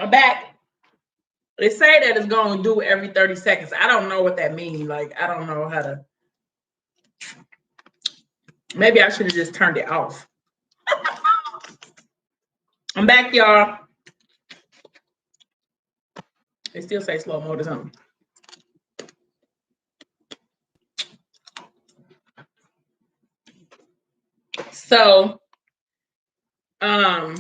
I'm back. They say that it's going to do every 30 seconds. I don't know what that means. Like, I don't know how to. Maybe I should have just turned it off. I'm back, y'all. They still say slow mode or something. So, so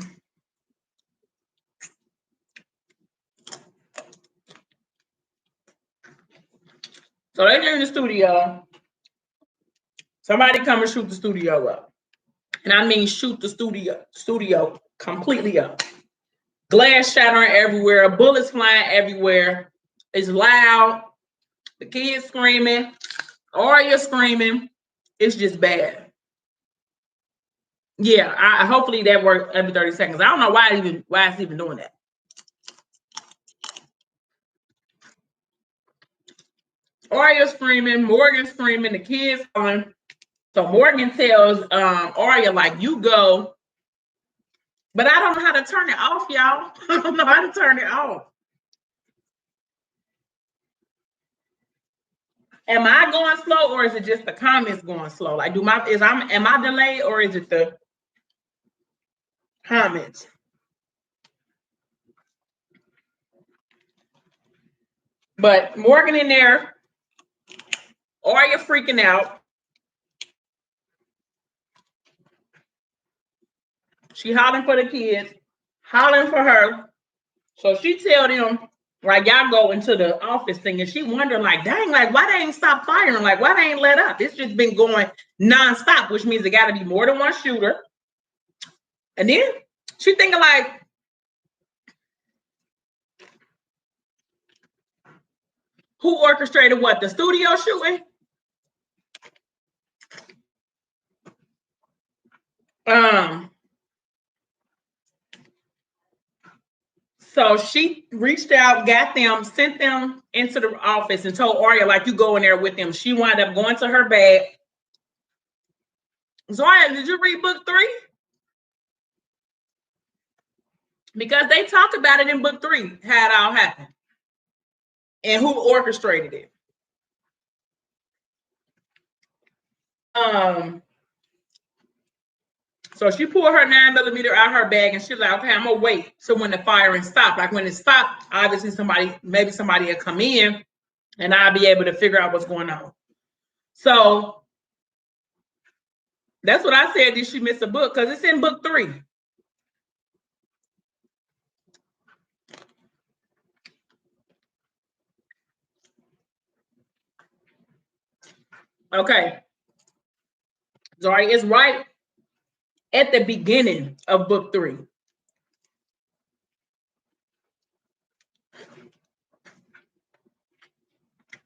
they're in the studio. Somebody come and shoot the studio up. And I mean shoot the studio completely up. Glass shattering everywhere, bullets flying everywhere. It's loud. The kids screaming. Arya screaming. It's just bad. Yeah, hopefully that works every 30 seconds. I don't know why it's even doing that. Arya screaming, Morgan screaming, the kids on. So Morgan tells Arya, like, you go. But I don't know how to turn it off, y'all. I don't know how to turn it off. Am I going slow, or is it just the comments going slow? Like, am I delayed, or is it the comments? But Morgan in there, Arya freaking out. She hollering for the kids, hollering for her. So she tell them, like, y'all go into the office thing, and she wondering, like, dang, like, why they ain't stop firing? Like, why they ain't let up? It's just been going nonstop, which means it got to be more than one shooter. And then she thinking, like, who orchestrated what? The studio shooting? So she reached out, got them, sent them into the office, and told Arya, like, you go in there with them. She wound up going to her bag. Zoya, did you read book 3? Because they talk about it in book 3, how it all happened. And who orchestrated it. So she pulled her 9mm out of her bag, and she's like, okay, I'm gonna wait till when the firing stopped. Like, when it stopped, obviously maybe somebody will come in and I'll be able to figure out what's going on. So that's what I said. Did she miss a book? Because it's in book 3. Okay. Sorry, it's right at the beginning of book 3.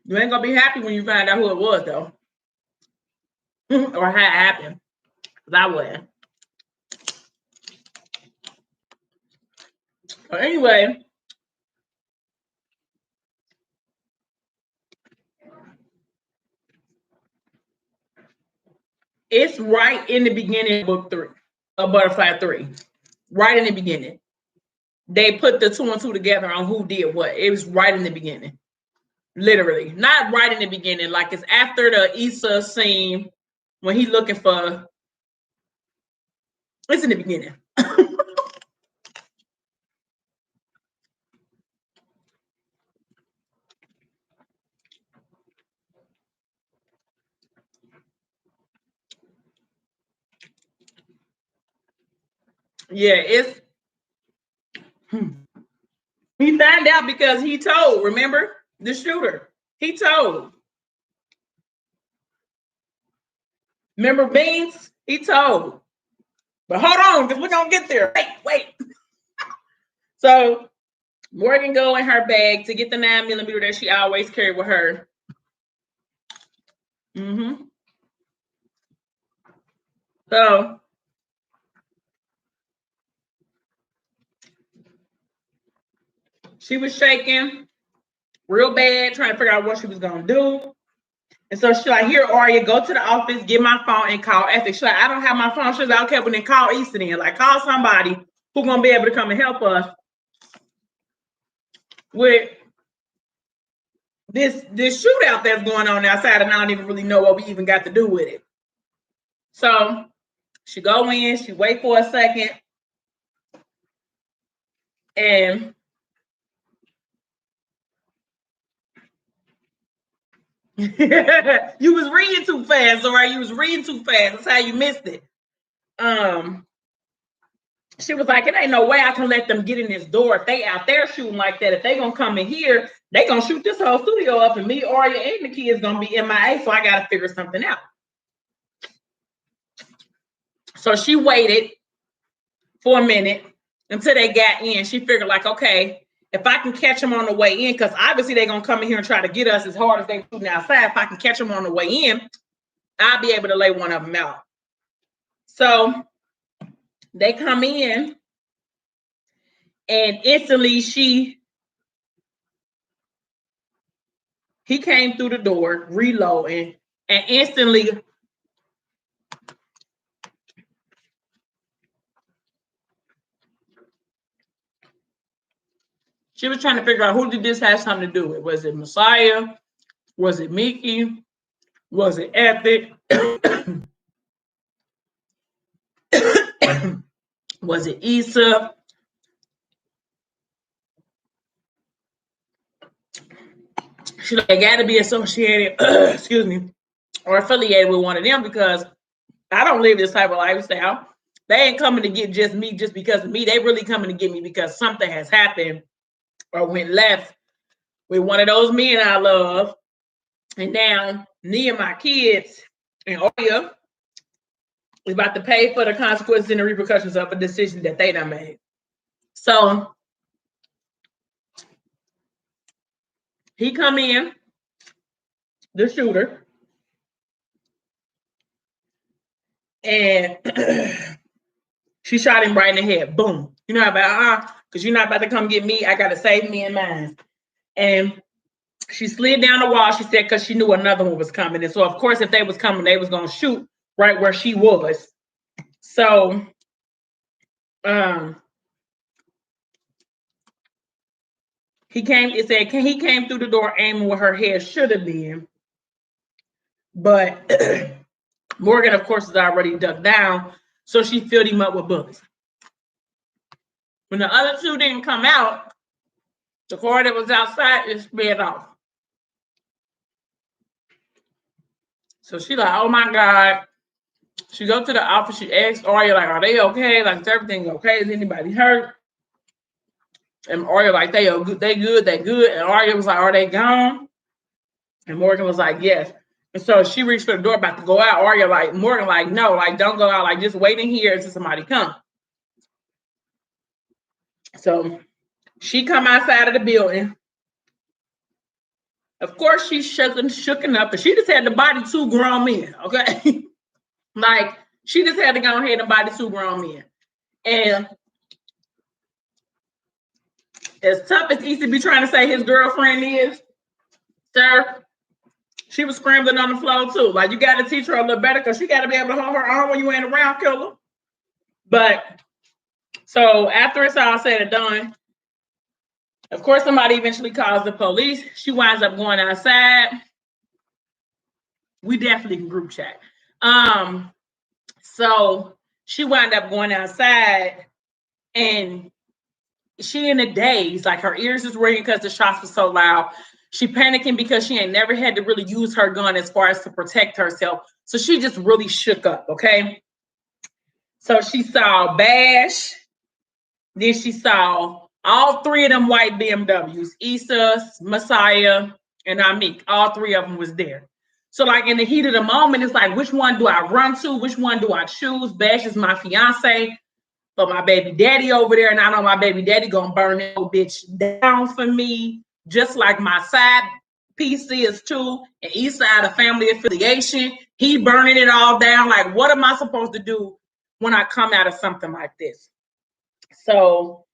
You ain't gonna be happy when you find out who it was, though. Or how it happened. Because I wasn't. But anyway. It's right in the beginning of book 3 of Butterfly 3. Right in the beginning. They put the 2 and 2 together on who did what. It was right in the beginning. Literally. Not right in the beginning. Like, it's after the Issa scene when he's looking for. It's in the beginning. Yeah, it's. He found out because he told, remember? The shooter. He told. Remember Beans? He told. But hold on, because we're going to get there. Wait. So Morgan go in her bag to get the 9mm that she always carried with her. So she was shaking real bad, trying to figure out what she was going to do. And so she's like, here, Arya, go to the office, get my phone, and call Ethics. She's like, I don't have my phone. She's like, okay, but then call Easton in. Like, call somebody who's going to be able to come and help us. with this shootout that's going on outside, and I don't even really know what we even got to do with it. So she go in, she wait for a second, and you was reading too fast, all right? You was reading too fast. That's how you missed it. She was like, it ain't no way I can let them get in this door. If they out there shooting like that, if they gonna come in here, they gonna shoot this whole studio up, and me, Arya, and the kids gonna be MIA, so I gotta figure something out. So she waited for a minute until they got in. She figured like, okay, if I can catch them on the way in, because obviously they're gonna come in here and try to get us as hard as they shooting outside. If I can catch them on the way in, I'll be able to lay one of them out. So they come in, and instantly he came through the door, reloading, and instantly she was trying to figure out, who did this have something to do with? Was it Messiah? Was it Mickey? Was it Epic? Was it Issa? She like, got to be associated, excuse me, or affiliated with one of them, because I don't live this type of lifestyle. They ain't coming to get just me just because of me. They really coming to get me because something has happened or went left with one of those men I love. And now me and my kids and Arya is about to pay for the consequences and the repercussions of a decision that they done made. So he come in, the shooter, and she shot him right in the head. Boom. You know about because you're not about to come get me. I gotta save me and mine. And she slid down the wall, she said, because she knew another one was coming. And so, of course, if they was coming, they was gonna shoot right where she was. So he came, it said, he came through the door aiming where her head should have been. But Morgan, of course, is already ducked down, so she filled him up with bullets. When the other two didn't come out, the car that was outside is sped off. So she like, oh my God. She go to the office, she asks Arya, like, are they okay? Like, is everything okay? Is anybody hurt? And Arya like, they good, they good. And Arya was like, are they gone? And Morgan was like, yes. And so she reached for the door about to go out. Arya like, Morgan like, no, like, don't go out. Like, just wait in here until somebody comes. So she come outside of the building. Of course, she's shooken up, but she just had to body two grown men, okay? Like, she just had to go ahead and body two grown men. And as tough as Issa be trying to say his girlfriend is, sir, she was scrambling on the floor too. Like, you got to teach her a little better, because she got to be able to hold her arm when you ain't around, killer. But so after it's all said and done, of course, somebody eventually calls the police. She winds up going outside. We definitely can group chat. So she wound up going outside, and she in a daze, like her ears is ringing because the shots were so loud. She panicking because she ain't never had to really use her gun as far as to protect herself. So she just really shook up, okay? So she saw Bash, then she saw all three of them white BMWs, Issa, Messiah, and Amik. All three of them was there. So like in the heat of the moment, it's like, which one do I run to? Which one do I choose? Bash is my fiance, but my baby daddy over there, and I know my baby daddy gonna burn that bitch down for me, just like my side PC is too, and East Side of family affiliation. He burning it all down. Like, what am I supposed to do when I come out of something like this? So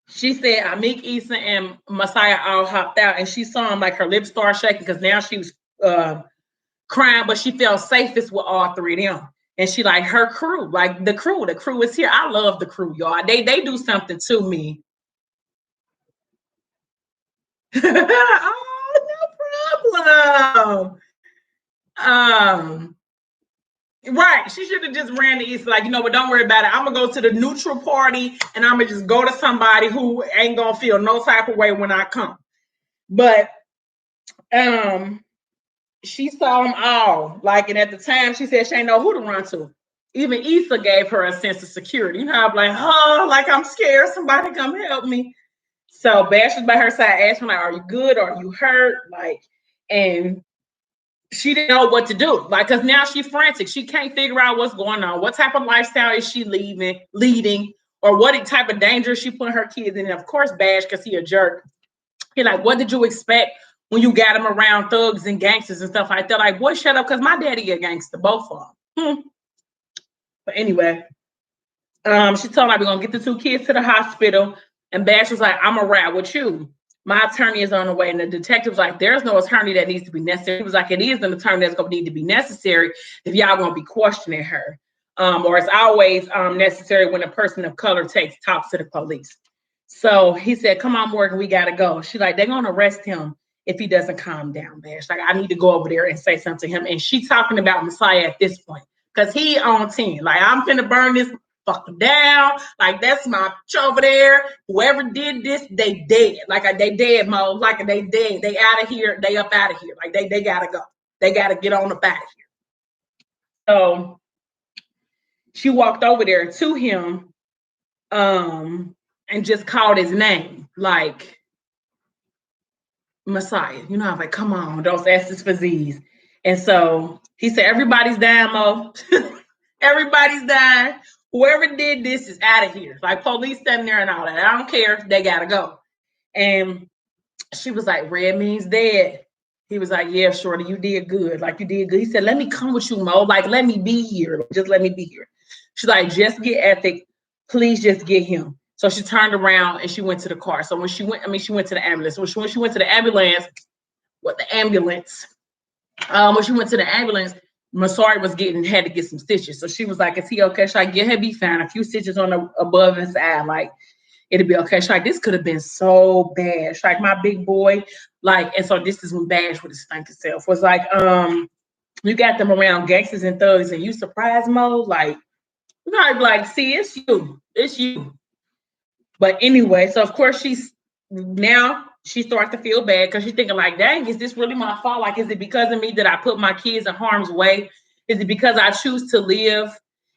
she said Amik, Issa, and Messiah all hopped out, and she saw him, like her lips started shaking because now she was crying, but she felt safest with all three of them. And she like her crew, like the crew is here. I love the crew, y'all. They do something to me. Oh, no problem. Right. She should have just ran to East, like, you know, but don't worry about it. I'm gonna go to the neutral party and I'm gonna just go to somebody who ain't gonna feel no type of way when I come. But she saw them all. Like, and at the time she said she ain't know who to run to. Even Issa gave her a sense of security. You know, I'm like, oh, like I'm scared. Somebody come help me. So Bash was by her side, asking like, "Are you good? Are you hurt?" Like, and she didn't know what to do. Like, cause now she's frantic. She can't figure out what's going on. What type of lifestyle is she leading, or what type of danger is she putting her kids in? And of course, Bash, cause he a jerk. He like, what did you expect when you got him around thugs and gangsters and stuff like that? Like, boy, shut up, cause my daddy a gangster, both of them. But anyway, she told me we're gonna get the two kids to the hospital, and Bash was like, I'm gonna ride with you. My attorney is on the way, and the detective's like, there's no attorney that needs to be necessary. He was like, it is an attorney that's gonna need to be necessary if y'all gonna be questioning her. Or it's always necessary when a person of color talks to the police. So he said, come on, Morgan, we gotta go. She's like, they're gonna arrest him if he doesn't calm down, Bash. Like, I need to go over there and say something to him. And she's talking about Messiah at this point, because he on 10. Like, I'm finna burn this fucking down. Like, that's my over there. Whoever did this, they dead. Like, they dead, Mo. Like, they dead. They out of here. They up out of here. Like, they gotta go. They gotta get on up out of here. So she walked over there to him, and just called his name, like, Messiah. You know, I was like, come on, don't ask this for Z's. And so he said, everybody's dying, Mo. Everybody's dying. Whoever did this is out of here. Like, police standing there and all that. I don't care. They gotta go. And she was like, red means dead. He was like, yeah, Shorty, you did good. Like, you did good. He said, let me come with you, Mo. Like, let me be here. Just let me be here. She's like, just get Ethic. Please just get him. So she turned around and she went to the car. So when she went to the ambulance. When she went to the ambulance, when she went to the ambulance, Masari had to get some stitches. So she was like, is he okay? She's like, yeah, he'll be fine. A few stitches on the above his eye. Like, it'll be okay. She's like, this could have been so bad. She's like, my big boy. Like, and so this is when Bash with his stinking self was like, you got them around gangsters and thugs and you surprised Mo? Like, you gotta be like, see, it's you. It's you. But anyway, so of course she starts to feel bad because she's thinking like, dang, is this really my fault? Like, is it because of me that I put my kids in harm's way? Is it because I choose to live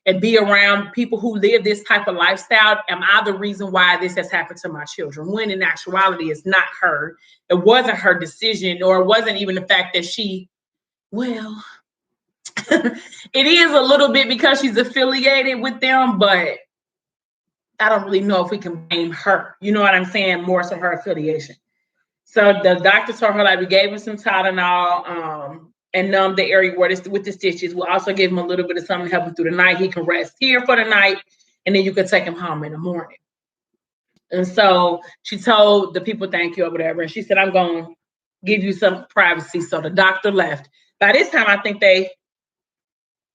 and be around people who live this type of lifestyle? Am I the reason why this has happened to my children? When in actuality, it's not her. It wasn't her decision, or it wasn't even the fact that it is a little bit because she's affiliated with them, but I don't really know if we can blame her. You know what I'm saying? More so her affiliation. So the doctor told her, like, we gave him some Tylenol and numb the area with the stitches. We'll also give him a little bit of something to help him through the night. He can rest here for the night, and then you can take him home in the morning. And so she told the people thank you or whatever. And she said, I'm going to give you some privacy. So the doctor left. By this time, I think they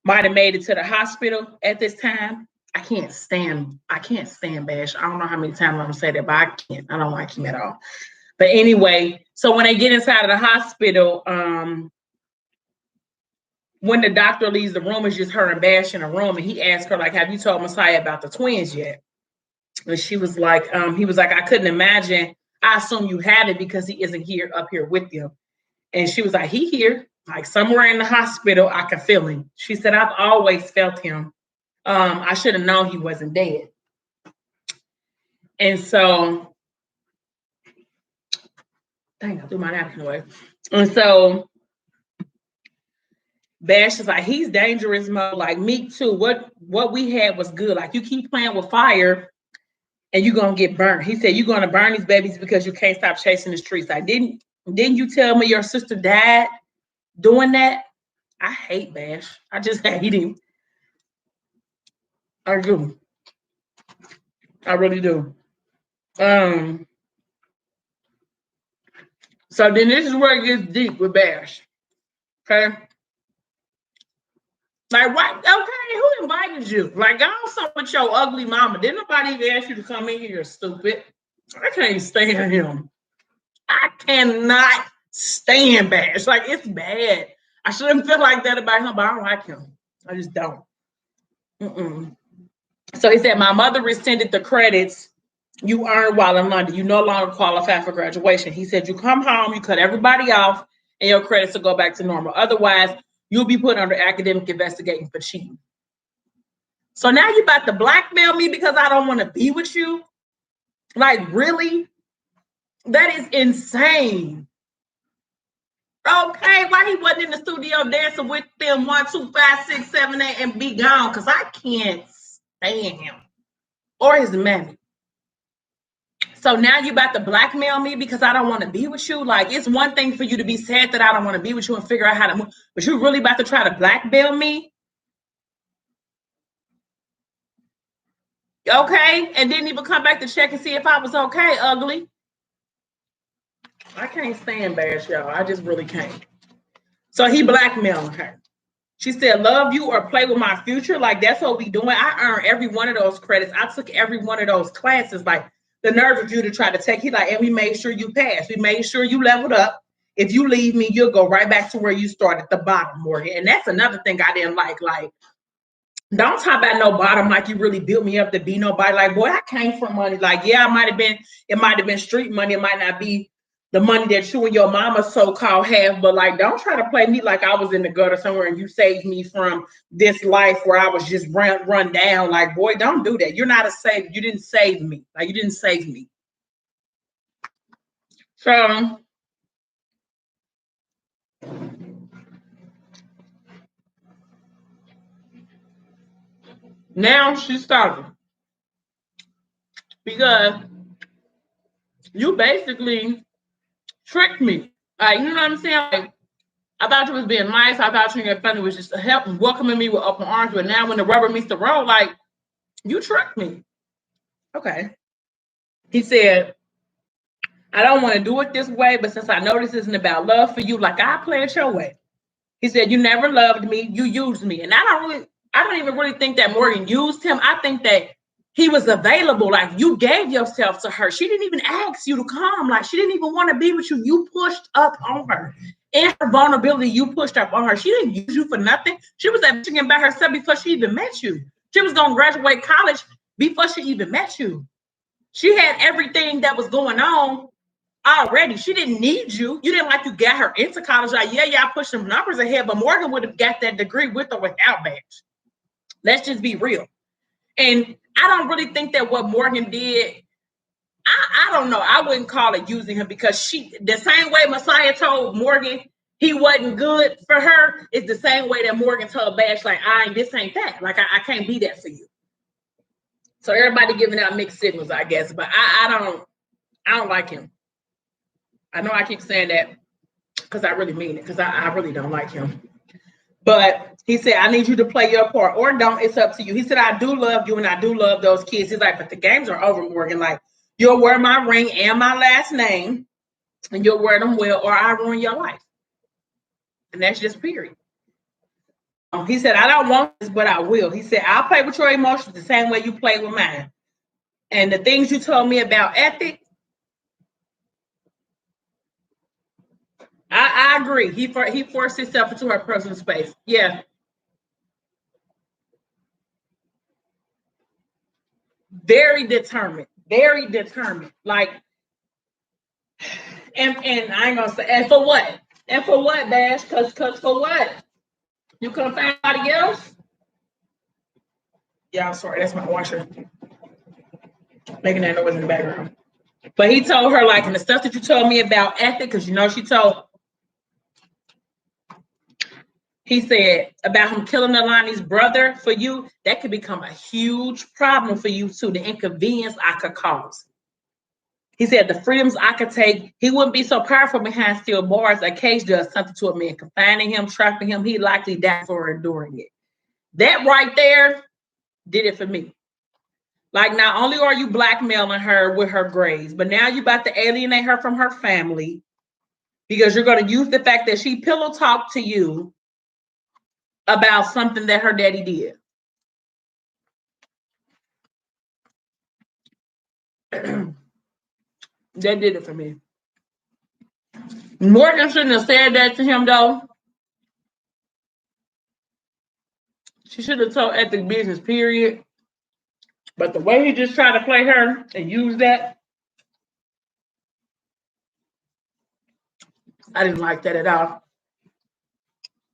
might have made it to the hospital at this time. I can't stand Bash. I don't know how many times I'm going to say that, but I can't. I don't like him at all. But anyway, so when they get inside of the hospital, when the doctor leaves the room, it's just her and Bash in a room. And he asked her, like, have you told Messiah about the twins yet? And she was like, he was like, I couldn't imagine. I assume you haven't because he isn't up here with you. And she was like, he here, like somewhere in the hospital, I can feel him. She said, I've always felt him. I should have known he wasn't dead. And so, dang, I threw my napkin away. And so Bash is like, he's dangerous, Mo. Like, me too. What we had was good. Like, you keep playing with fire and you're gonna get burned. He said, you're gonna burn these babies because you can't stop chasing the streets. Like, didn't you tell me your sister died doing that? I hate Bash. I just hate him. I do. I really do. So then this is where it gets deep with Bash. Okay. Like, what? Okay, who invited you? Like, go on something with your ugly mama. Didn't nobody even ask you to come in here, stupid? I can't stand him. I cannot stand Bash. Like, it's bad. I shouldn't feel like that about him, but I don't like him. I just don't. So he said, my mother rescinded the credits you earned while in London. You no longer qualify for graduation. He said, you come home, you cut everybody off, and your credits will go back to normal. Otherwise, you'll be put under academic investigation for cheating. So now you about to blackmail me because I don't want to be with you? Like, really? That is insane. Okay, why he wasn't in the studio dancing with them 1, 2, 5, 6, 7, 8 and be gone? Because I can't stand him or his mammy. So now you about to blackmail me because I don't want to be with you? Like, it's one thing for you to be sad that I don't want to be with you and figure out how to move, but you really about to try to blackmail me? Okay, and didn't even come back to check and see if I was okay, ugly. I can't stand Bash, y'all. I just really can't. So he blackmailed her. She said, love you or play with my future. Like, that's what we doing. I earned every one of those credits. I took every one of those classes. Like, the nerve of you to try to take. He like, and we made sure you passed. We made sure you leveled up. If you leave me, you'll go right back to where you started at the bottom, Morgan. And that's another thing I didn't like. Like, don't talk about no bottom like you really built me up to be nobody. Like, boy, I came from money. Like, yeah, it might have been street money. It might not be the money that you and your mama so-called have, but like, don't try to play me like I was in the gutter somewhere and you saved me from this life where I was just run down. Like, boy, don't do that. You're not a savior. You didn't save me. Like, you didn't save me. So now she's starting because you basically tricked me. Like, you know what I'm saying? Like, I thought you was being nice. I thought you and your family was just helping, welcoming me with open arms. But now when the rubber meets the road, like, you tricked me. Okay. He said, I don't want to do it this way, but since I know this isn't about love for you, like, I play it your way. He said, you never loved me. You used me. And I don't even really think that Morgan used him. I think that he was available. Like, you gave yourself to her. She didn't even ask you to come. Like, she didn't even want to be with you. You pushed up on her. In her vulnerability, you pushed up on her. She didn't use you for nothing. She was thinking about herself before she even met you. She was going to graduate college before she even met you. She had everything that was going on already. She didn't need you. You didn't like you got her into college. Like, yeah, I pushed some numbers ahead, but Morgan would have got that degree with or without Bash. Let's just be real. And I don't really think that what Morgan did, I don't know. I wouldn't call it using him because the same way Messiah told Morgan he wasn't good for her is the same way that Morgan told Bash, like, this ain't that. Like, I can't be that for you. So everybody giving out mixed signals, I guess. But I don't like him. I know I keep saying that because I really mean it, because I really don't like him. But he said, I need you to play your part or don't. It's up to you. He said, I do love you and I do love those kids. He's like, but the games are over, Morgan. Like, you'll wear my ring and my last name and you'll wear them well or I ruin your life. And that's just period. He said, I don't want this, but I will. He said, I'll play with your emotions the same way you play with mine. And the things you told me about ethics, I agree. He forced himself into her personal space. Yeah. Very determined. Very determined. Like, and I ain't gonna say, and for what? And for what, Bash? Cause for what? You couldn't find anybody else? Yeah, I'm sorry. That's my washer. Making that noise in the background. But he told her, like, and the stuff that you told me about ethic, because you know he said about him killing Alani's brother for you, that could become a huge problem for you too, the inconvenience I could cause. He said the freedoms I could take, he wouldn't be so powerful behind steel bars. A cage does something to a man, confining him, trapping him, he likely died for enduring it. That right there did it for me. Like, not only are you blackmailing her with her grades, but now you're about to alienate her from her family because you're going to use the fact that she pillow talked to you about something that her daddy did. That did it for me. Morgan shouldn't have said that to him, though. She should have told Ethic business, period. But the way he just tried to play her and use that, I didn't like that at all.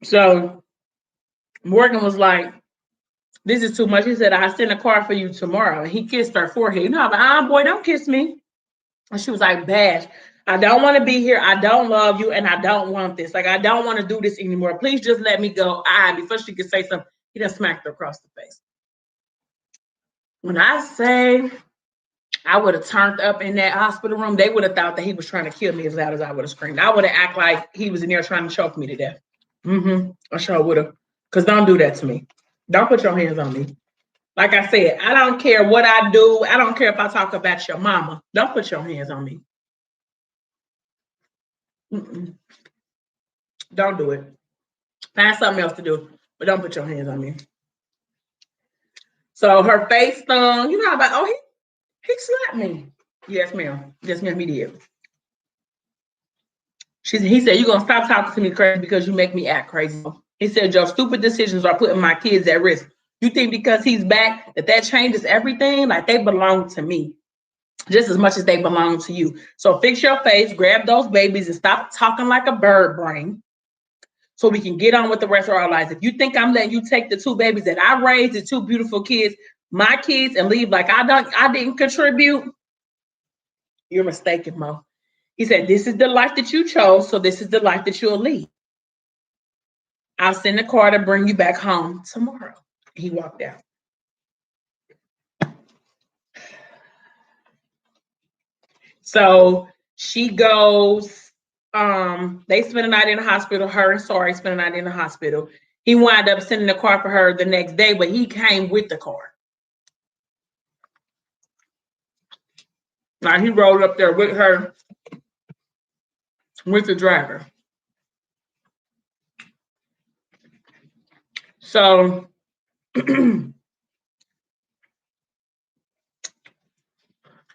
So Morgan was like, this is too much. He said, I'll send a card for you tomorrow. And he kissed her forehead. You know, I'm like, boy, don't kiss me. And she was like, Bash, I don't want to be here. I don't love you. And I don't want this. Like, I don't want to do this anymore. Please just let me go. Before she could say something, he done smacked her across the face. When I say I would have turned up in that hospital room, they would have thought that he was trying to kill me as loud as I would have screamed. I would have acted like he was in there trying to choke me to death. I sure would have. Because don't do that to me. Don't put your hands on me. Like I said, I don't care what I do. I don't care if I talk about your mama. Don't put your hands on me. Don't do it. Find something else to do, but don't put your hands on me. So her face stung. You know about, oh, he slapped me. Yes, ma'am. Yes, ma'am, he did. He said, you're going to stop talking to me crazy because you make me act crazy. He said, your stupid decisions are putting my kids at risk. You think because he's back that changes everything? Like, they belong to me just as much as they belong to you. So fix your face, grab those babies, and stop talking like a bird brain so we can get on with the rest of our lives. If you think I'm letting you take the 2 babies that I raised, the 2 beautiful kids, my kids, and leave like I didn't contribute, you're mistaken, Mo. He said, this is the life that you chose, so this is the life that you'll lead. I'll send a car to bring you back home tomorrow. He walked out. So she goes, they spend the night in the hospital. Her and Sorry spend the night in the hospital. He wound up sending a car for her the next day, but he came with the car. Now he rolled up there with her, with the driver. So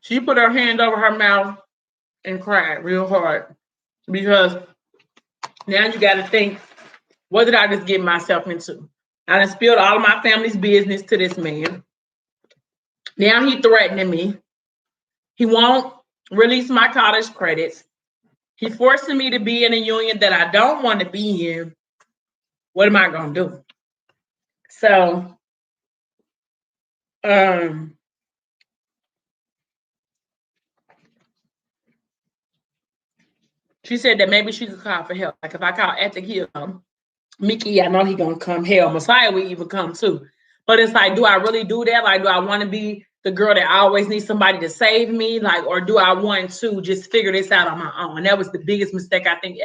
she put her hand over her mouth and cried real hard because now you got to think, what did I just get myself into? I done spilled all of my family's business to this man. Now he threatening me. He won't release my college credits. He's forcing me to be in a union that I don't want to be in. What am I going to do? So, she said that maybe she could call for help. Like if I call Ethic, he'll come. Mickey, I know he's going to come. Hell, Messiah will even come too. But it's like, do I really do that? Like, do I want to be the girl that always needs somebody to save me? Like, or do I want to just figure this out on my own? And that was the biggest mistake I think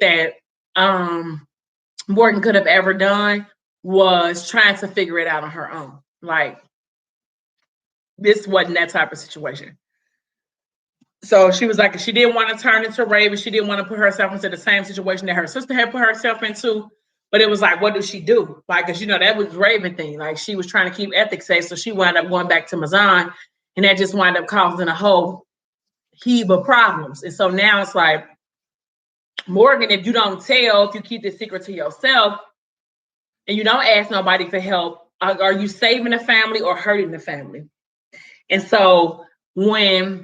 that Morgan could have ever done, was trying to figure it out on her own. Like, this wasn't that type of situation. So she was like, she didn't want to turn into Raven. She didn't want to put herself into the same situation that her sister had put herself into. But it was like, what does she do? Like, because, you know, that was Raven thing. Like, she was trying to keep Ethic safe. So she wound up going back to Mazan. And that just wound up causing a whole heap of problems. And so now it's like, Morgan, if you don't tell, if you keep this secret to yourself and you don't ask nobody for help, are you saving the family or hurting the family? And so now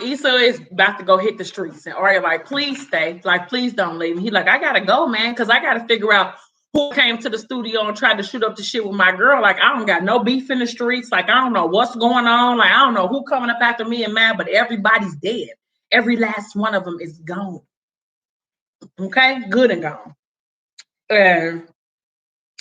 Issa is about to go hit the streets, and Arya like, please stay, like, please don't leave. He like, I gotta go, man, because I gotta figure out who came to the studio and tried to shoot up the shit with my girl. Like, I don't got no beef in the streets. Like, I don't know what's going on. Like, I don't know who coming up after me and mad, but everybody's dead. Every last one of them is gone. Okay, good and gone. And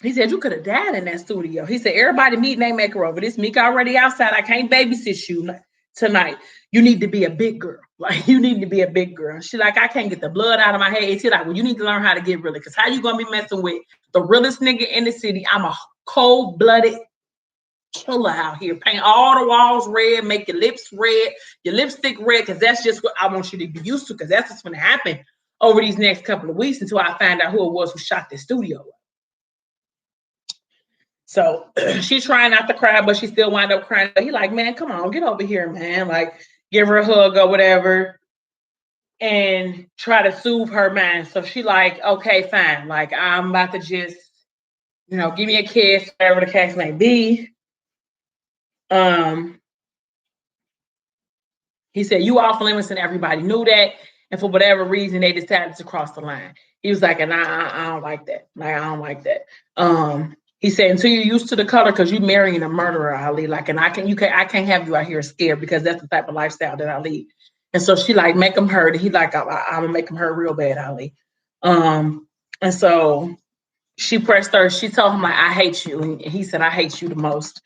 he said, you could have died in that studio. He said, everybody meet and they make her over. This Meek already outside. I can't babysit you tonight. You need to be a big girl. Like, you need to be a big girl. She like, I can't get the blood out of my head. She like, well, you need to learn how to get really, because how you going to be messing with the realest nigga in the city? I'm a cold-blooded killer out here. Paint all the walls red, make your lips red, your lipstick red, because that's just what I want you to be used to, because that's what's going to happen over these next couple of weeks until I find out who it was who shot the studio up. So she's trying not to cry, but she still wind up crying. But he like, man, come on, get over here, man. Like, give her a hug or whatever and try to soothe her mind. So she like, okay, fine. Like, I'm about to just, you know, give me a kiss, whatever the case may be. He said, you off limits, and everybody knew that. And for whatever reason, they decided to cross the line. He was like, and I don't like that. Like, I don't like that. He said, until you're used to the color, because you're marrying a murderer, Ali. Like, and I can't have you out here scared, because that's the type of lifestyle that I lead. And so she like, make him hurt. He like, I'm gonna make him hurt real bad, Ali. And so she pressed her. She told him like, I hate you. And he said, I hate you the most.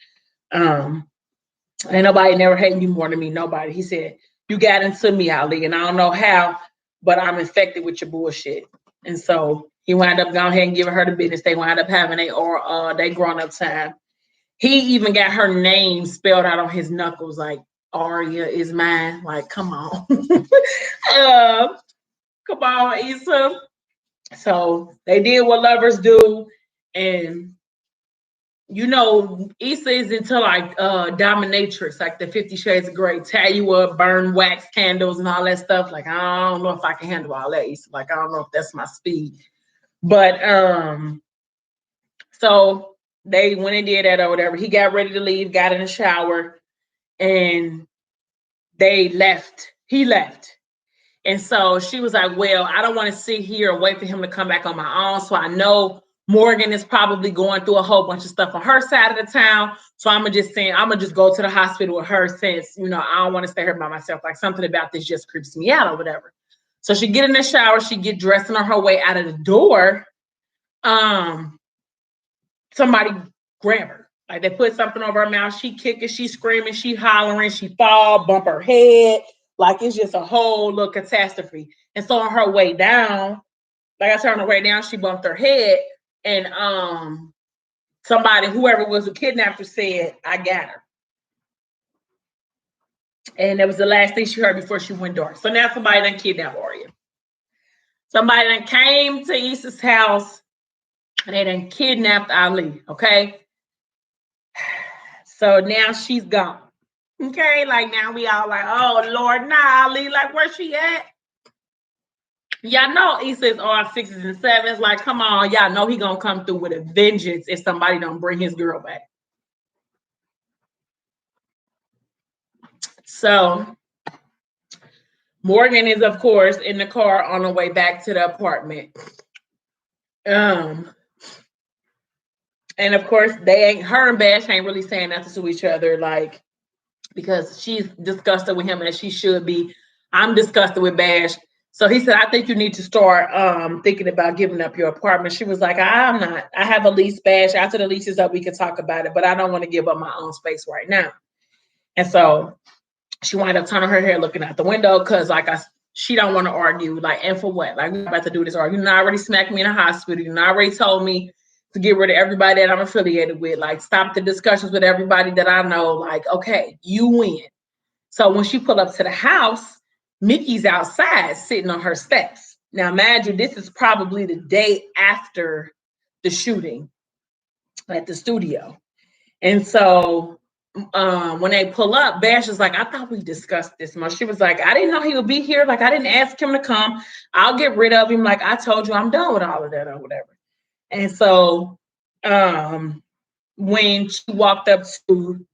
Ain't nobody never hated you more than me. Nobody. He said, you got into me, Ali, and I don't know how, but I'm infected with your bullshit. And so he wound up going ahead and giving her the business. They wound up having they grown up time. He even got her name spelled out on his knuckles, like, Aria is mine. Like, come on. Come on, Issa. So they did what lovers do. And you know, Issa is into like dominatrix, like the 50 Shades of Grey, tie you up, burn wax candles and all that stuff. Like, I don't know if I can handle all that, Issa. Like, I don't know if that's my speed. But so they went and did that or whatever. He got ready to leave, got in the shower, and they left. He left. And so she was like, well, I don't want to sit here and wait for him to come back on my own. So I know Morgan is probably going through a whole bunch of stuff on her side of the town. So I'm gonna just go to the hospital with her, since, you know, I don't want to stay here by myself. Like, something about this just creeps me out or whatever. So she get in the shower, she get dressed, and on her way out of the door, somebody grab her. Like, they put something over her mouth. She kicking, she screaming, she hollering, she fall, bump her head. Like, it's just a whole little catastrophe. And so on her way down, like I said, on her way down, she bumped her head. And somebody, whoever was who kidnapped her, said, I got her. And that was the last thing she heard before she went dark. So now somebody done kidnapped Aria. Somebody done came to Issa's house and they done kidnapped Ali, okay? So now she's gone. Okay, like, now we all like, oh Lord, nah, Ali, like, where's she at? Y'all know Issa is all 6s and 7s. Like, come on, y'all know he gonna come through with a vengeance if somebody don't bring his girl back. So Morgan is, of course, in the car on the way back to the apartment. And of course, her and Bash ain't really saying nothing to each other, like, because she's disgusted with him, as she should be. I'm disgusted with Bash. So he said, I think you need to start thinking about giving up your apartment. She was like, I'm not. I have a lease, Bash. After the lease is up, we can talk about it, but I don't want to give up my own space right now. And so she wound up turning her head, looking out the window, because she don't want to argue. Like, and for what? Like, we're about to do this argument. You already smacked me in the hospital. You already told me to get rid of everybody that I'm affiliated with. Like, stop the discussions with everybody that I know. Like, okay, you win. So when she pulled up to the house, Mickey's outside sitting on her steps. Now, mind you, this is probably the day after the shooting at the studio. And so when they pull up, Bash is like, I thought we discussed this much. She was like, I didn't know he would be here. Like, I didn't ask him to come. I'll get rid of him. Like, I told you, I'm done with all of that or whatever. And so when she walked up to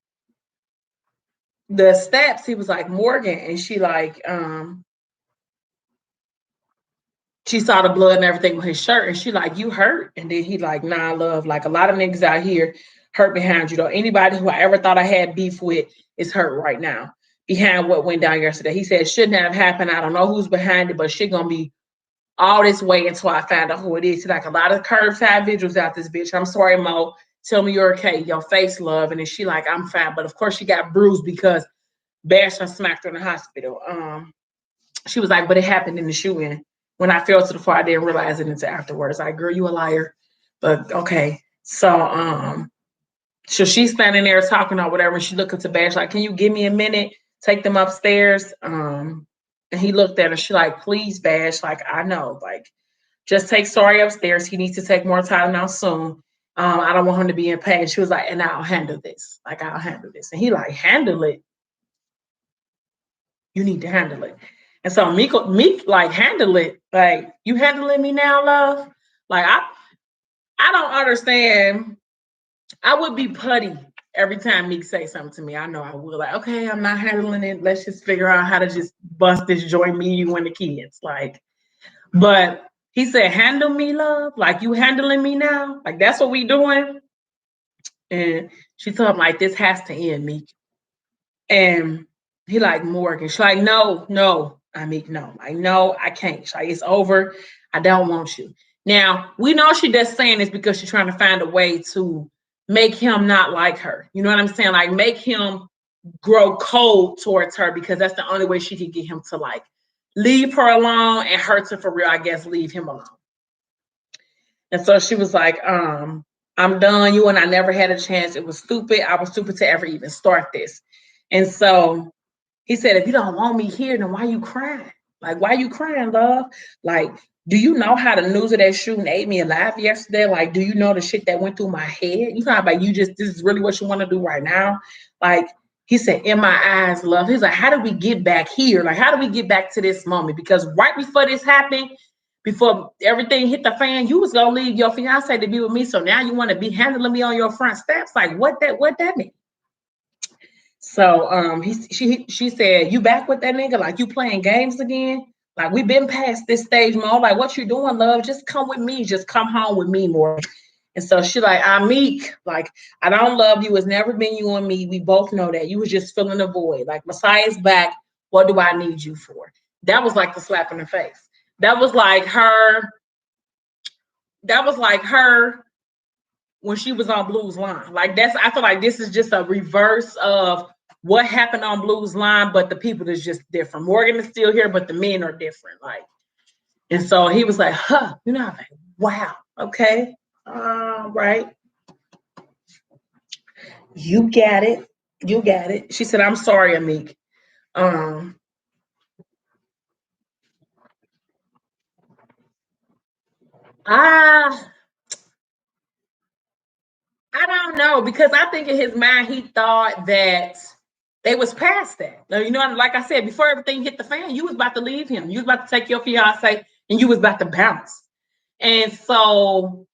the steps, he was like, Morgan. And she like, she saw the blood and everything with his shirt. And she like, you hurt? And then he like, nah, love. Like, a lot of niggas out here hurt behind you, though. Anybody who I ever thought I had beef with is hurt right now behind what went down yesterday. He said, it shouldn't have happened. I don't know who's behind it, but shit gonna be all this way until I find out who it is. She's like, a lot of curbside visuals out this bitch. I'm sorry, Mo. Tell me you're okay. Your face, love. And then she like, I'm fine. But of course she got bruised because Bash smacked her in the hospital. She was like, but it happened in the shooting. When I fell to the floor, I didn't realize it until afterwards. Like, girl, you a liar. But okay. So she's standing there talking or whatever. And she looked up to Bash like, can you give me a minute? Take them upstairs. And And he looked at her. She like, please, Bash. Like, I know. Like, just take Sorry upstairs. He needs to take more time now soon. I don't want him to be in pain. She was like, and I'll handle this. Like, I'll handle this. And he like, handle it. You need to handle it. And so Meek like, handle it. Like, you handling me now, love? Like, I don't understand. I would be putty every time Meek say something to me. I know I would. Like, okay, I'm not handling it. Let's just figure out how to just bust this joint, me, you, and the kids. Like, but he said, handle me, love. Like, you handling me now? Like, that's what we doing? And she told him, like, this has to end, Meek. And he like, Morgan. She's like, no. I mean, no. Like, no, I can't. She's like, it's over. I don't want you. Now, we know she just saying this because she's trying to find a way to make him not like her. You know what I'm saying? Like, make him grow cold towards her, because that's the only way she could get him to like leave her alone, and her to, for real, I guess, leave him alone. And so she was like, I'm done. You and I never had a chance. It was stupid. I was stupid to ever even start this. And so he said, if you don't want me here, then why you crying? Like, why you crying, love? Like, do you know how the news of that shooting ate me alive yesterday? Like, do you know the shit that went through my head? You kind of like, this is really what you want to do right now? Like, he said, in my eyes, love. He's like, how do we get back here? Like, how do we get back to this moment? Because right before this happened, before everything hit the fan, you was gonna leave your fiance to be with me. So now you want to be handling me on your front steps? Like, what that mean? So she said, you back with that nigga? Like, you playing games again? Like, we've been past this stage, Mo. Like, what you doing, love? Just come with me. Just come home with me more. And so she like, I'm Meek. Like, I don't love you. It's never been you and me. We both know that. You was just filling a void. Like, Messiah's back. What do I need you for? That was like the slap in the face. That was like her. That was like her when she was on Blues Line. Like, I feel like this is just a reverse of what happened on Blues Line, but the people is just different. Morgan is still here, but the men are different. Like, and so he was like, huh, you know, I'm like, wow, okay, right. You got it. You got it. She said, I'm sorry, Amik. I don't know, because I think in his mind he thought that they was past that. You know, like I said, before everything hit the fan, you was about to leave him. You was about to take your fiance and you was about to bounce. And so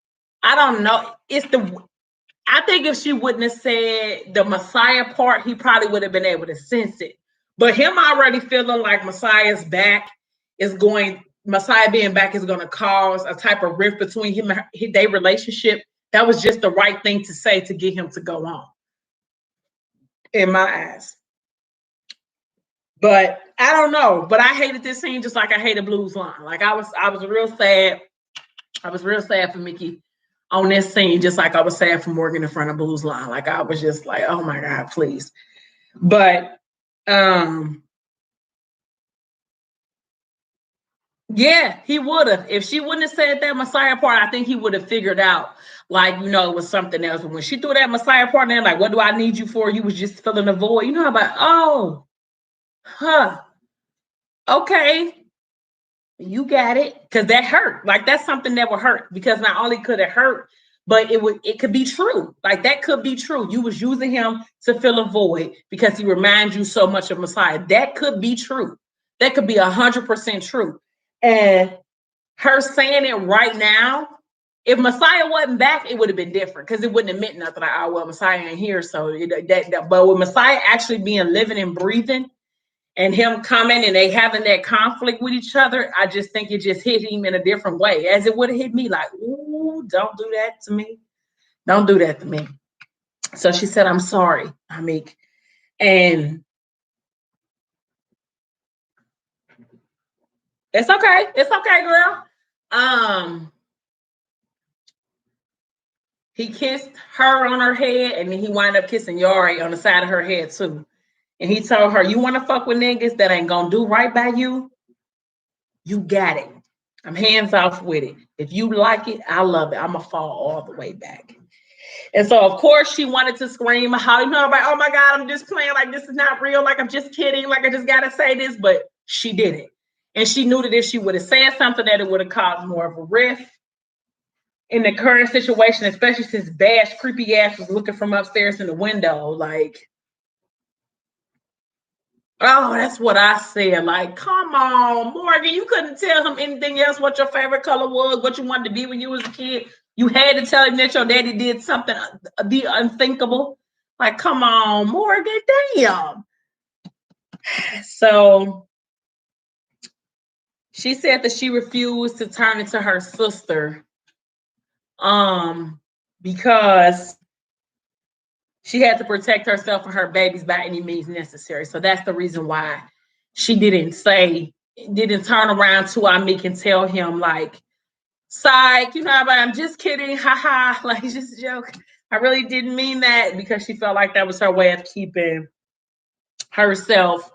I don't know. I think if she wouldn't have said the Messiah part, he probably would have been able to sense it. But him already feeling like Messiah being back is going to cause a type of rift between him and their relationship. That was just the right thing to say to get him to go on, in my eyes. But I don't know. But I hated this scene just like I hated Blues Line. Like, I was real sad. I was real sad for Mickey on this scene, just like I was sad for Morgan in front of Blues Line. Like, I was just like, oh my God, please. But yeah, he would have. If she wouldn't have said that Messiah part, I think he would have figured out, like, you know, it was something else. But when she threw that Messiah part in, like, what do I need you for? You was just filling a void. You know, I'm like, oh, huh, okay, you got it. Because that hurt. Like, that's something that would hurt. Because not only could it hurt, but it could be true. Like, that could be true. You was using him to fill a void because he reminds you so much of Messiah. That could be true. That could be 100% true. And her saying it right now, if Messiah wasn't back, it would have been different, because it wouldn't have meant nothing. Like, oh, well, Messiah ain't here. So but with Messiah actually being living and breathing, and him coming and they having that conflict with each other, I just think it just hit him in a different way, as it would have hit me. Like, ooh, don't do that to me. Don't do that to me. So she said, I'm sorry, Amik. And it's okay. It's okay, girl. He kissed her on her head, and then he wound up kissing Yari on the side of her head too. And he told her, you want to fuck with niggas that ain't gonna do right by you? You got it. I'm hands off with it. If you like it, I love it. I'm gonna fall all the way back. And so, of course, she wanted to scream, how, you know, like, oh my God, I'm just playing, like, this is not real, like, I'm just kidding, like, I just gotta say this. But she didn't. And she knew that if she would have said something, that it would have caused more of a rift in the current situation, especially since Bash, creepy ass, was looking from upstairs in the window. Like, oh, that's what I said. Like, come on, Morgan, you couldn't tell him anything else, what your favorite color was, what you wanted to be when you was a kid. You had to tell him that your daddy did something the unthinkable. Like, come on, Morgan, damn. So she said that she refused to turn it to her sister because she had to protect herself and her babies by any means necessary. So that's the reason why she didn't turn around to Amik and tell him, like, psych, you know, I'm just kidding, haha, like, just a joke. I really didn't mean that, because she felt like that was her way of keeping herself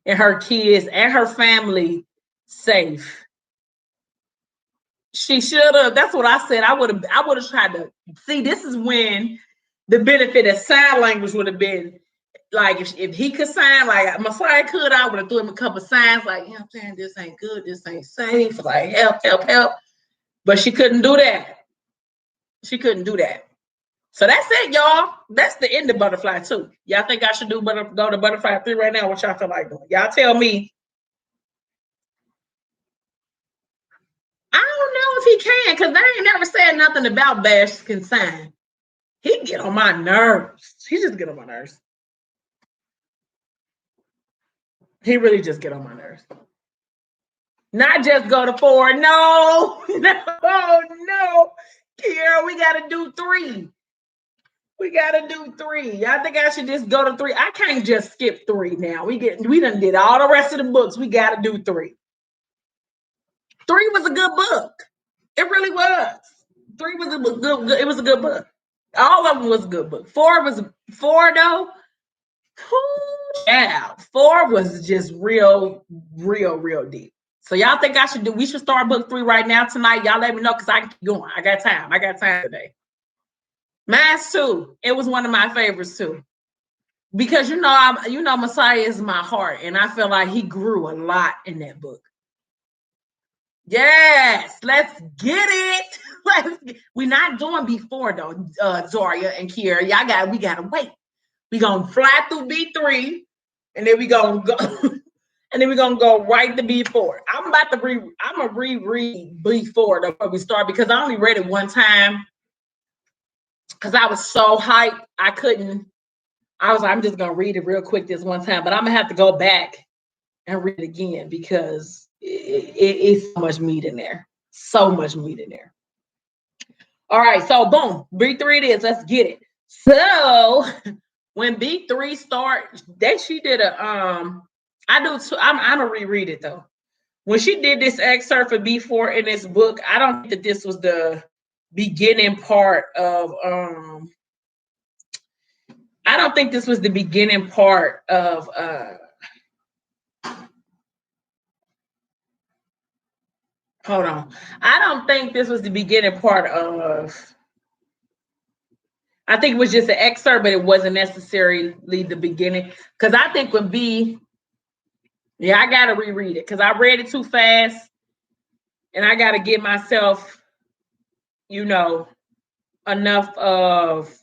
and her kids and her family safe. She should have. That's what I said. I would have tried to see. This is when the benefit of sign language would have been, like, if he could sign, like Messiah could, I would have threw him a couple signs, like, you know what I'm saying, this ain't good, this ain't safe, like, help, help, help. But she couldn't do that. She couldn't do that. So that's it, y'all. That's the end of Butterfly 2. Y'all think I should go to Butterfly 3 right now? What y'all feel like doing? Y'all tell me. I don't know if he can, because they ain't never said nothing about Bash can sign. He get on my nerves. He just get on my nerves. He really just get on my nerves. Not just go to 4. No, no. Kiera, we got to do 3. We got to do 3. Y'all think I should just go to 3? I can't just skip 3 now. We done did all the rest of the books. We got to do 3. 3 was a good book. It really was. 3 was a good. It was a good book. All of them was a good book. 4 though. Yeah, 4 was just real deep. So y'all think we should start book 3 right now tonight? Y'all let me know, because I can keep going. I got time today. Mine's 2. It was one of my favorites too. Because Messiah is my heart, and I feel like he grew a lot in that book. Yes, let's get it. We're not doing before though, Zaria and Kiera. We gotta wait. We're gonna fly through B3, and then we're gonna go and then we're gonna go right to B4. I'm gonna reread B4 before we start, because I only read it one time because I was so hyped. I'm just gonna read it real quick this one time, but I'm gonna have to go back and read it again, because it's so much meat in there. So much meat in there. All right, so boom, B3 it is. Let's get it. So when B3 start, she did a I do too. I'm gonna reread it though. When she did this excerpt for B4 in this book, I don't think that this was the beginning part of I don't think this was the beginning part of hold on. I don't think this was the beginning part of. I think it was just an excerpt, but it wasn't necessarily the beginning. Because I think when I got to reread it, because I read it too fast, and I got to give myself, enough of.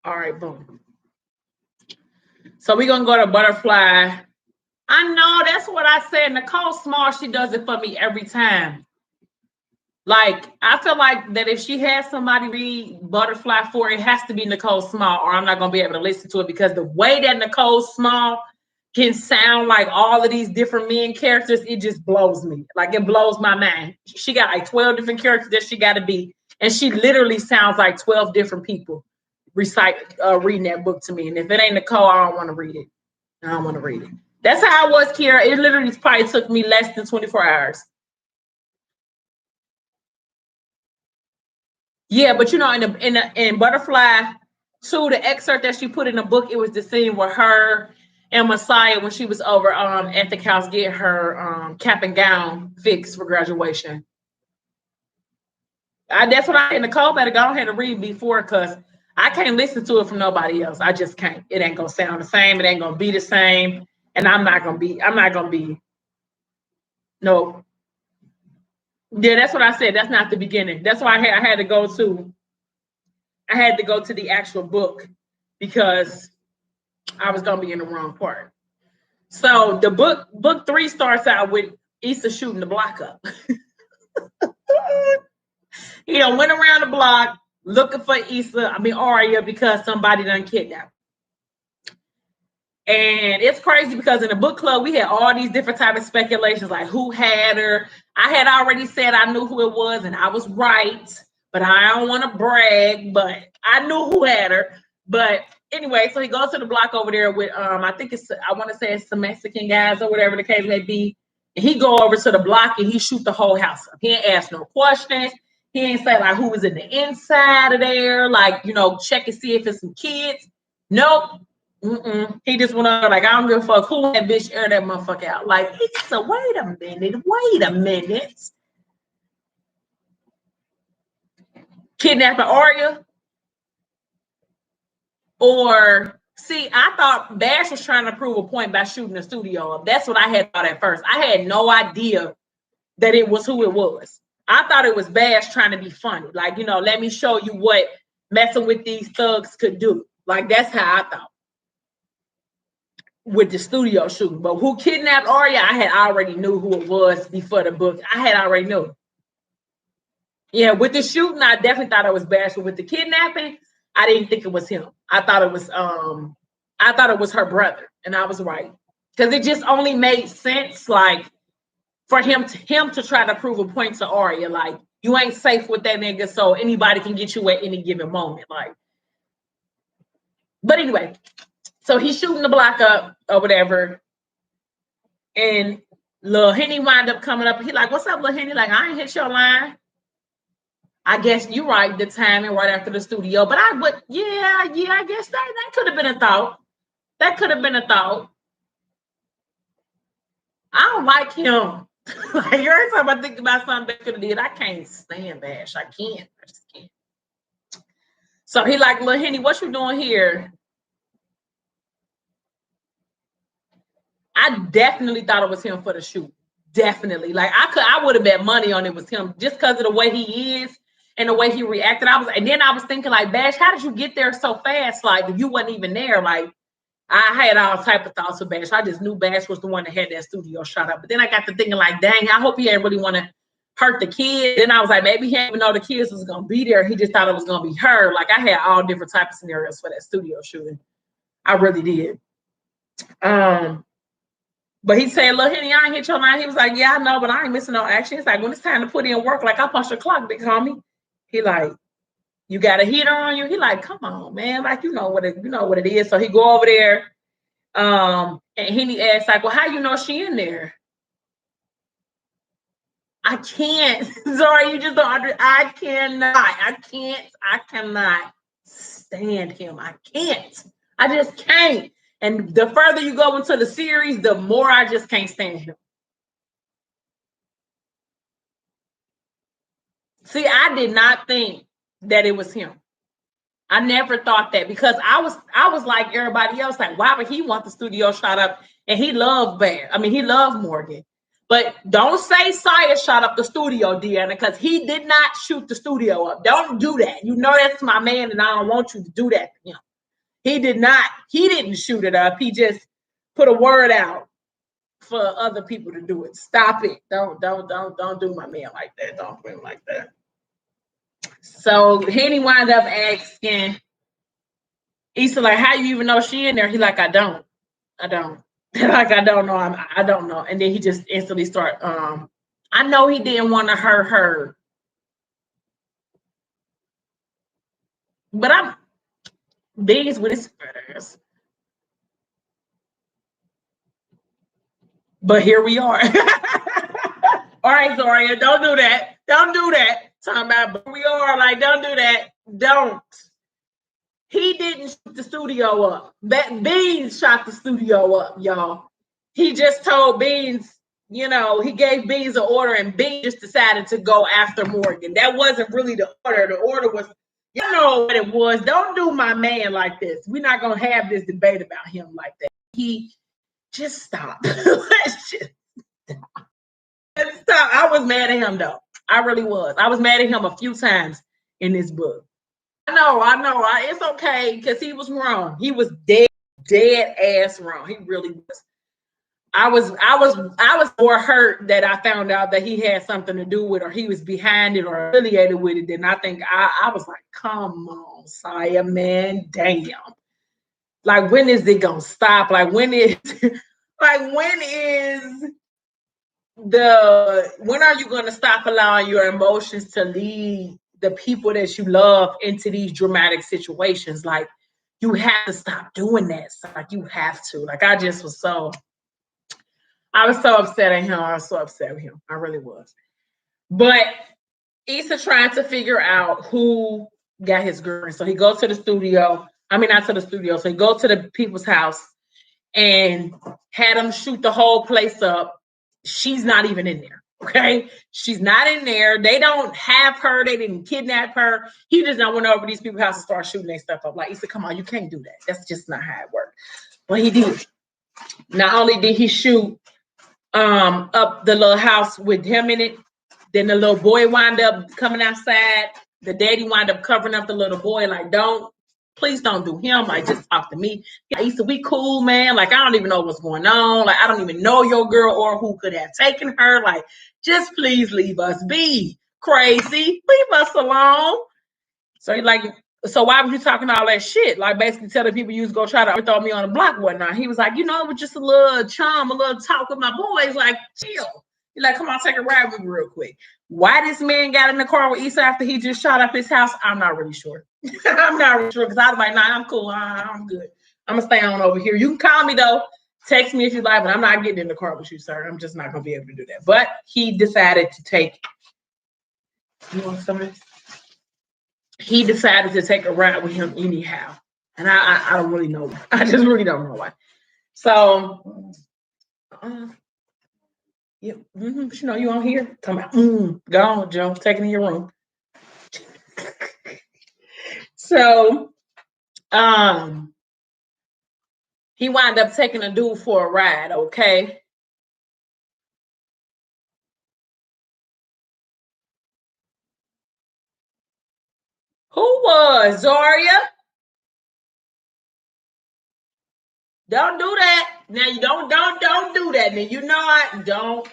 All right, boom. So we're going to go to Butterfly. I know, that's what I said. Nicole Small, she does it for me every time. Like, I feel like that if she has somebody read Butterfly 4, it has to be Nicole Small, or I'm not going to be able to listen to it, because the way that Nicole Small can sound like all of these different men characters, it just blows me. Like, it blows my mind. She got like 12 different characters that she got to be, and she literally sounds like 12 different people reading that book to me. And if it ain't Nicole, I don't want to read it. I don't want to read it. That's how I was, Kiera. It literally probably took me less than 24 hours. Yeah, but in Butterfly 2, the excerpt that she put in the book, it was the scene where her and Messiah, when she was over at the house, get her cap and gown fixed for graduation. That's what I had. Nicole better go ahead and read before, because I can't listen to it from nobody else. I just can't. It ain't gonna sound the same. It ain't gonna be the same. And I'm not gonna be. No. Yeah, that's what I said. That's not the beginning. That's why I had to go to the actual book because I was gonna be in the wrong part. So the book 3 starts out with Issa shooting the block up. He done went around the block looking for Aria, because somebody done kidnapped. And it's crazy because in the book club, we had all these different type of speculations, like who had her. I had already said I knew who it was, and I was right, but I don't want to brag, but I knew who had her. But anyway, so he goes to the block over there with, I want to say it's some Mexican guys or whatever the case may be. And he go over to the block and he shoot the whole house up. He ain't ask no questions. He ain't say like who was in the inside of there, like, check and see if it's some kids. Nope. He just went on like, I don't give a fuck who that bitch air that motherfucker out. Like, so wait a minute. Kidnapping Aria? Or, see, I thought Bash was trying to prove a point by shooting the studio up. That's what I had thought at first. I had no idea that it was who it was. I thought it was Bash trying to be funny. Like, let me show you what messing with these thugs could do. Like, that's how I thought with the studio shooting. But who kidnapped Aria, I had already knew who it was before the book. I had already knew. Yeah, with the shooting, I definitely thought it was Bash. But with the kidnapping, I didn't think it was him. I thought it was her brother, and I was right. Because it just only made sense, like, for him to try to prove a point to Aria, like, you ain't safe with that nigga, so anybody can get you at any given moment. Like, but anyway, so he's shooting the block up or whatever. And Lil Henny wind up coming up. He like, what's up, Lil Henny? Like, I ain't hit your line. I guess you right, the timing right after the studio. But I guess that could have been a thought. That could have been a thought. I don't like him. Like, every time I think about something Bash could have did, I can't stand Bash. I just can't. So he like, Lil Henny, what you doing here? I definitely thought it was him for the shoot. Definitely. Like, I would have bet money on it was him just because of the way he is and the way he reacted. And then I was thinking, like, Bash, how did you get there so fast? Like, if you wasn't even there, like, I had all type of thoughts of Bash. I just knew Bash was the one that had that studio shot up. But then I got to thinking, like, dang, I hope he didn't really want to hurt the kid. Then I was like, maybe he didn't even know the kids was going to be there. He just thought it was going to be her. Like, I had all different type of scenarios for that studio shooting. I really did. But he said, Lil Henny, I ain't hit your line. He was like, yeah, I know, but I ain't missing no action. It's like, when it's time to put in work, like, I punched the clock, big homie. He like, you got a heater on you? He like, come on, man. Like, you know what it is. So he go over there. And Henny asks, like, well, how you know she in there? I can't. Sorry, you just don't I cannot stand him. I can't. I just can't. And the further you go into the series, the more I just can't stand him. See, I did not think that it was him. I never thought that, because I was like everybody else, like, why would he want the studio shot up? And he loved Bear. I mean, he loved Morgan. But don't say Saya shot up the studio, Deanna, because he did not shoot the studio up. Don't do that. You know that's my man, and I don't want you to do that to him. He didn't shoot it up. He just put a word out for other people to do it. Stop it. Don't do my man like that. Don't do him like that. So Henny wound up asking Issa, like, how you even know she in there? He like, I don't. Like, I don't know. I don't know. And then he just instantly start, I know he didn't want to hurt her. But I'm Beans with his spreaders. But here we are. All right, Zoria, don't do that. Don't do that. Talking about, but we are, like, don't do that. Don't. He didn't shoot the studio up. Beans shot the studio up, y'all. He just told Beans, he gave Beans an order, and Beans just decided to go after Morgan. That wasn't really the order. The order was, you know what it was. Don't do my man like this. We're not going to have this debate about him like that. just stop. Let's just stop. I was mad at him though. I really was. I was mad at him a few times in this book. I know. It's okay because he was wrong. He was dead ass wrong. He really was. I was more hurt that I found out that he had something to do with, or he was behind it, or affiliated with it. Than I think I was like, come on, Saya, man, damn. Like, when is it gonna stop? Like, when is when are you gonna stop allowing your emotions to lead the people that you love into these dramatic situations? Like, you have to stop doing that. So, like, you have to. Like, I was so upset at him. I was so upset with him. I really was. But Issa trying to figure out who got his girlfriend. So he goes to the studio. I mean, not to the studio. So he goes to the people's house and had them shoot the whole place up. She's not even in there. Okay. She's not in there. They don't have her. They didn't kidnap her. He just not went over these people's house and start shooting their stuff up. Like, Issa, come on, you can't do that. That's just not how it works. But he did. Not only did he shoot up the little house with him in it, then the little boy wound up coming outside. The daddy wound up covering up the little boy, like, please don't do him. Like, just talk to me. Issa, we cool, man. Like, I don't even know what's going on. Like, I don't even know your girl or who could have taken her. Like, just please leave us be. Crazy. Leave us alone. So he like, so why were you talking all that shit? Like, basically telling people you was gonna try to throw me on the block and whatnot. He was like, it was just a little charm, a little talk with my boys. Like, chill. He's like, come on, take a ride with me real quick. Why this man got in the car with Issa after he just shot up his house, I'm not really sure. I'm not really sure because I was like, nah, I'm cool. I'm good. I'm gonna stay on over here. You can call me though. Text me if you like, but I'm not getting in the car with you, sir. I'm just not gonna be able to do that. But he decided to take. You want some of this? He decided to take a ride with him anyhow. And I don't really know. I just really don't know why. So, yeah, you on here? Talking about, go on, Joe. Take it in your room. So, he wound up taking a dude for a ride, okay? Who was Zaria? Don't do that. Now you don't do that. Now you know I don't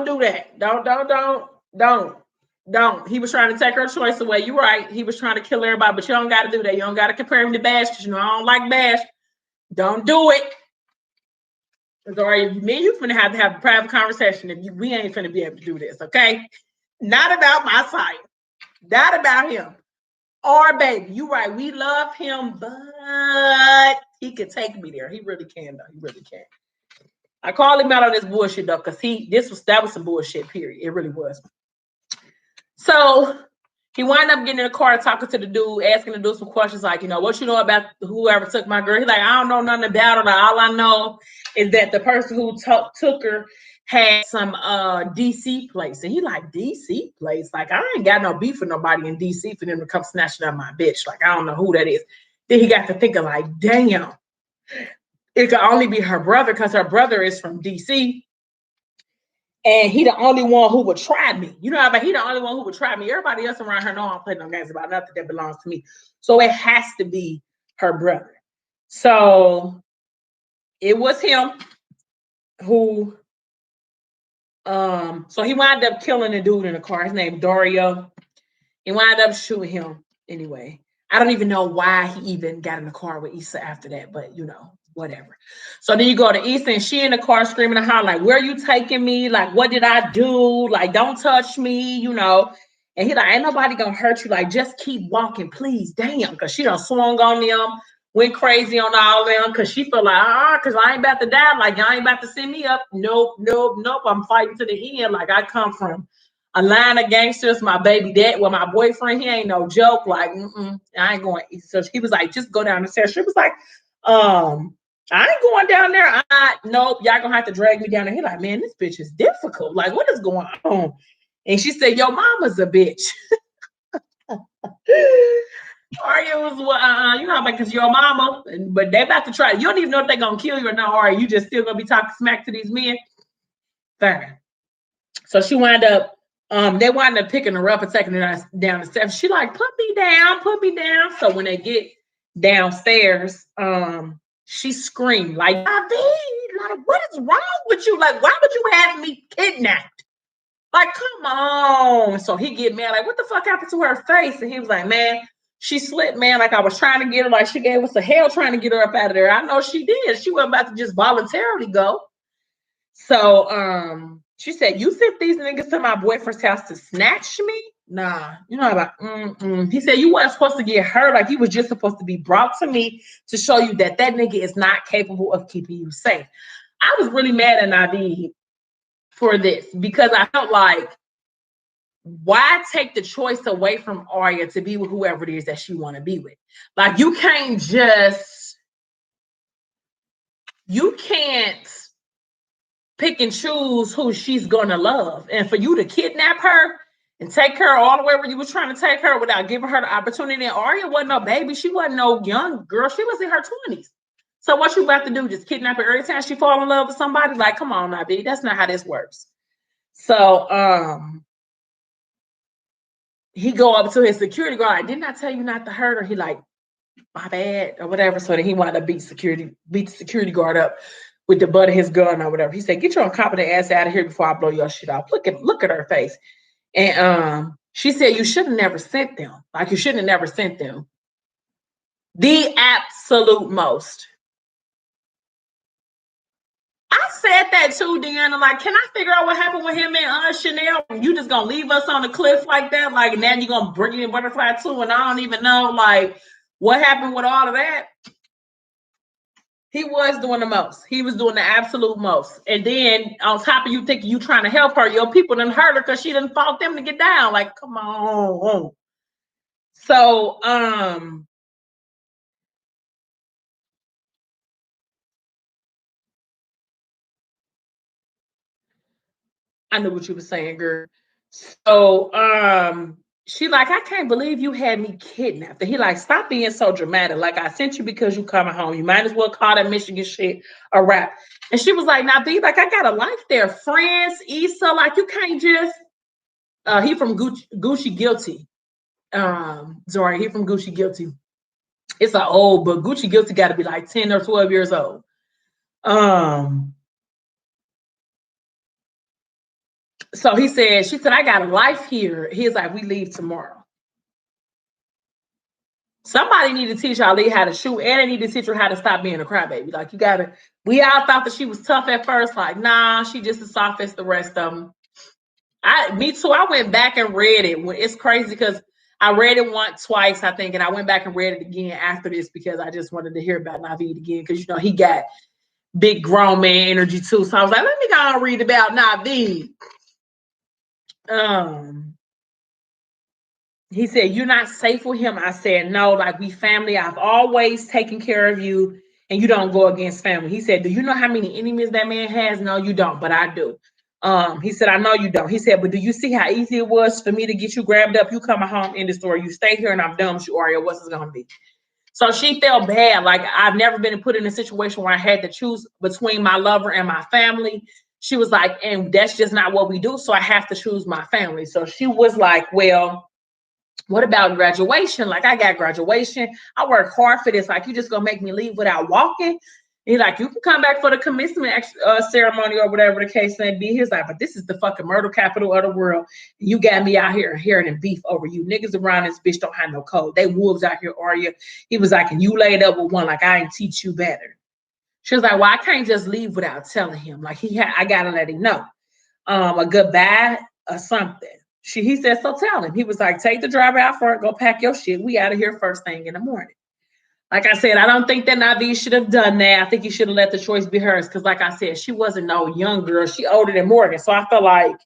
do that. Don't. He was trying to take her choice away. You're right. He was trying to kill everybody, but you don't got to do that. You don't got to compare him to Bash because I don't like Bash. Don't do it. Zaria, me and you finna have to have a private conversation. If we ain't finna be able to do this, okay? Not about my site. Not about him. Or baby, you right. We love him, but he can take me there. He really can, though. He really can. I called him out on this bullshit though, because that was some bullshit, period. It really was. So he wound up getting in the car talking to the dude, asking the dude some questions like, what you know about whoever took my girl? He's like, I don't know nothing about her. All I know is that the person who took her had some DC place. And he like, DC place? Like, I ain't got no beef with nobody in DC for them to come snatching up my bitch. Like, I don't know who that is. Then he got to thinking like, damn, it could only be her brother because her brother is from DC. And he the only one who would try me. He the only one who would try me. Everybody else around her know I don't play no games about nothing that belongs to me. So it has to be her brother. So it was him who, so he wound up killing the dude in the car. His name Dario. He wound up shooting him anyway. I don't even know why he even got in the car with Issa after that, but whatever. So then you go to Issa and she in the car screaming at her, like, where are you taking me? Like, what did I do? Like, don't touch me, And he like, ain't nobody gonna hurt you. Like, just keep walking, please. Damn, because she done swung on them, went crazy on all of them, because she feel like, because I ain't about to die. Like, y'all ain't about to send me up. Nope. I'm fighting to the end. Like, I come from a line of gangsters. My baby dad, my boyfriend, he ain't no joke. Like, I ain't going. So he was like, just go down the stairs. She was like, I ain't going down there. Nope, y'all gonna have to drag me down there. He like, man, this bitch is difficult. Like, what is going on? And she said, your mama's a bitch. Arya was, you know, because your mama, but they about to try. You don't even know if they're gonna kill you or not, Arya. You just still gonna be talking smack to these men. Fine. So she wound up, they wound up picking her up and taking her down the steps. She like, put me down, put me down. So when they get downstairs, she screamed like, Naveed, like, what is wrong with you? Like, why would you have me kidnapped? Like, come on. So he get mad, like, what the fuck happened to her face? And he was like, man, she slipped, man. Like, I was trying to get her, like, she gave us a hell trying to get her up out of there. I know she did. She wasn't about to just voluntarily go. So she said, you sent these niggas to my boyfriend's house to snatch me? Nah, you know about He said you wasn't supposed to get hurt. Like, he was just supposed to be brought to me to show you that nigga is not capable of keeping you safe. I was really mad at Naveed for this because I felt like, why take the choice away from Arya to be with whoever it is that she want to be with? Like, you can't pick and choose who she's gonna love. And for you to kidnap her and take her all the way where you was trying to take her without giving her the opportunity. And Arya wasn't no baby. She wasn't no young girl. She was in her 20s. So what you about to do? Just kidnap her every time she fall in love with somebody? Like, come on, Naveed. That's not how this works. So he go up to his security guard. Didn't I tell you not to hurt her? He like, my bad, or whatever. So then he wanted to beat the security guard up with the butt of his gun or whatever. He said, get your incompetent ass out of here before I blow your shit off. Look at her face. And she said, you should have never sent them. Like, you shouldn't have never sent them. The absolute most. I said that too, Deanna. Like, can I figure out what happened with him and Chanel? You just gonna leave us on the cliff like that? Like, now you're gonna bring in Butterfly too, and I don't even know like what happened with all of that. He was doing the most. He was doing the absolute most. And then on top of you thinking you trying to help her, your people didn't hurt her because she didn't fought them to get down. Like, come on. So I knew what you were saying, girl. So she like, I can't believe you had me kidnapped. And he like, stop being so dramatic. Like, I sent you because you coming home. You might as well call that Michigan shit a rap. And she was like, now be like, I got a life there. Friends, Issa, like, you can't just he from Gucci Guilty. Sorry, he from Gucci Guilty. It's an old, but Gucci Guilty got to be like 10 or 12 years old. So she said, I got a life here. He's like, we leave tomorrow. Somebody need to teach Ali how to shoot, and they need to teach her how to stop being a crybaby. Like, you gotta, we all thought that she was tough at first. Like, nah, she just as soft as the rest of them. Me too. I went back and read it. It's crazy because I read it once, twice, I think, and I went back and read it again after this because I just wanted to hear about Naveed again because, you know, he got big grown man energy too. So I was like, let me go and read about Naveed. He said, you're not safe with him. I said, no, like, we family. I've always taken care of you, and you don't go against family. He said, do you know how many enemies that man has? No, you don't, but I do. He said, I know you don't. He said, but do you see how easy it was for me to get you grabbed up? You coming home in the store. You stay here, and I'm done with you, Arya. What's it going to be? So she felt bad. Like, I've never been put in a situation where I had to choose between my lover and my family. She was like, and that's just not what we do. So I have to choose my family. So she was like, well, what about graduation? Like, I got graduation. I work hard for this. Like, you just gonna make me leave without walking? He's like, you can come back for the commencement ceremony or whatever the case may be. He's like, but this is the fucking murder capital of the world. You got me out here hearing and beef over you. Niggas around this bitch don't have no code. They wolves out here, Arya. He was like, and you laid up with one, like, I ain't teach you better. She was like, well, I can't just leave without telling him. Like, I gotta let him know. A goodbye or something. He said, so tell him. He was like, take the driver out for it, go pack your shit. We out of here first thing in the morning. Like I said, I don't think that Naveed should have done that. I think he should have let the choice be hers. Because like I said, she wasn't no young girl. She older than Morgan. So I feel like